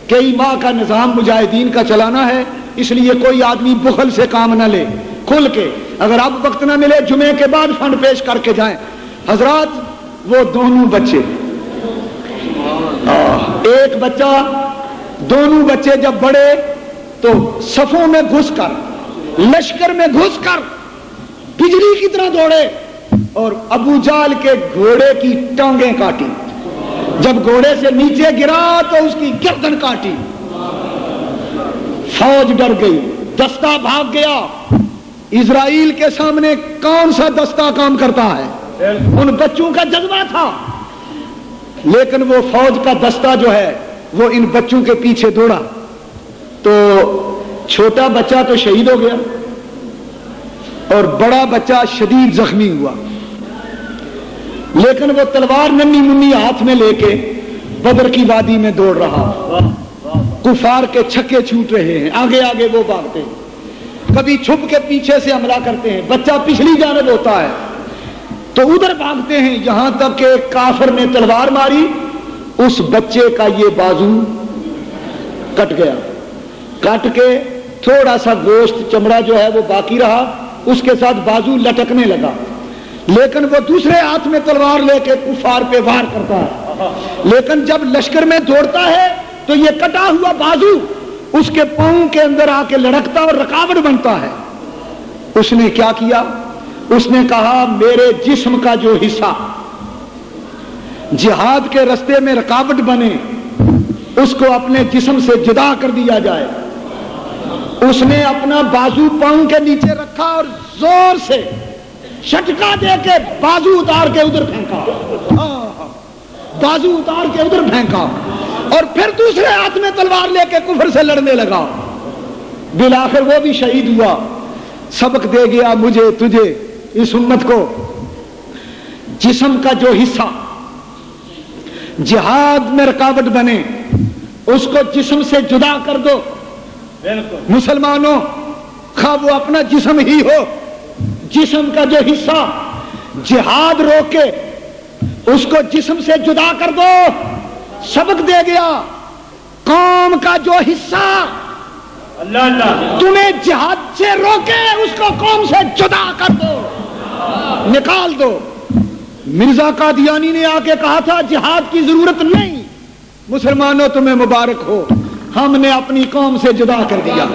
کئی ماہ کا نظام مجاہدین کا چلانا ہے، اس لیے کوئی آدمی بخل سے کام نہ لے، کھل کے، اگر اب وقت نہ ملے جمعے کے بعد فنڈ پیش کر کے جائیں۔ حضرات، وہ دونوں بچے، ایک بچہ، دونوں بچے جب بڑے تو صفوں میں گھس کر، لشکر میں گھس کر بجلی کی طرح دوڑے اور ابو جال کے گھوڑے کی ٹانگیں کاٹی۔ جب گھوڑے سے نیچے گرا تو اس کی گردن کاٹی، فوج ڈر گئی، دستہ بھاگ گیا۔ اسرائیل کے سامنے کون سا دستہ کام کرتا ہے؟ ان بچوں کا جذبہ تھا، لیکن وہ فوج کا دستہ جو ہے وہ ان بچوں کے پیچھے دوڑا تو چھوٹا بچہ تو شہید ہو گیا اور بڑا بچہ شدید زخمی ہوا، لیکن وہ تلوار ننھی منی ہاتھ میں لے کے بدر کی وادی میں دوڑ رہا، کفار کے چھکے چھوٹ رہے ہیں، آگے آگے وہ بھاگتے ہیں، کبھی چھپ کے پیچھے سے حملہ کرتے ہیں، بچہ پچھلی جانب ہوتا ہے تو ادھر بھاگتے ہیں، یہاں تک کہ ایک کافر نے تلوار ماری، اس بچے کا یہ بازو کٹ گیا، کٹ کے تھوڑا سا گوشت چمڑا جو ہے وہ باقی رہا، اس کے ساتھ بازو لٹکنے لگا، لیکن وہ دوسرے ہاتھ میں تلوار لے کے کفار پہ وار کرتا ہے، لیکن جب لشکر میں دوڑتا ہے تو یہ کٹا ہوا بازو اس کے پاؤں کے اندر آ کے لڑکتا اور رکاوٹ بنتا ہے۔ اس نے کیا کیا؟ اس نے کہا میرے جسم کا جو حصہ جہاد کے رستے میں رکاوٹ بنے اس کو اپنے جسم سے جدا کر دیا جائے۔ اس نے اپنا بازو پاؤں کے نیچے رکھا اور زور سے جھٹکا دے کے بازو اتار کے ادھر پھینکا، بازو اتار کے ادھر پھینکا اور پھر دوسرے ہاتھ میں تلوار لے کے کفر سے لڑنے لگا، بالآخر وہ بھی شہید ہوا۔ سبق دے گیا مجھے تجھے اس امت کو، جسم کا جو حصہ جہاد میں رکاوٹ بنے اس کو جسم سے جدا کر دو۔ مسلمانوں، خواہ وہ اپنا جسم ہی ہو، جسم کا جو حصہ جہاد روکے اس کو جسم سے جدا کر دو۔ سبق دے گیا قوم کا جو حصہ تمہیں جہاد سے روکے اس کو قوم سے جدا کر دو، نکال دو۔ مرزا قادیانی نے آ کے کہا تھا جہاد کی ضرورت نہیں، مسلمانوں تمہیں مبارک ہو، ہم نے اپنی قوم سے جدا کر دیا۔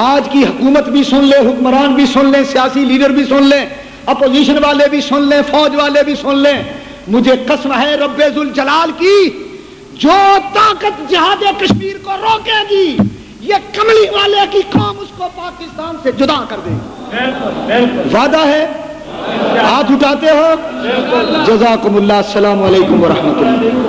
آج کی حکومت بھی سن لے، حکمران بھی سن لیں، سیاسی لیڈر بھی سن لیں، اپوزیشن والے بھی سن لیں، فوج والے بھی سن لیں، مجھے قسم ہے رب ذوالجلال کی، جو طاقت جہاد کشمیر کو روکے گی یہ کملی والے کی قوم اس کو پاکستان سے جدا کر دے گی۔ وعدہ ہے؟ ہاتھ اٹھاتے ہو؟ جزاکم اللہ، السلام علیکم ورحمۃ اللہ۔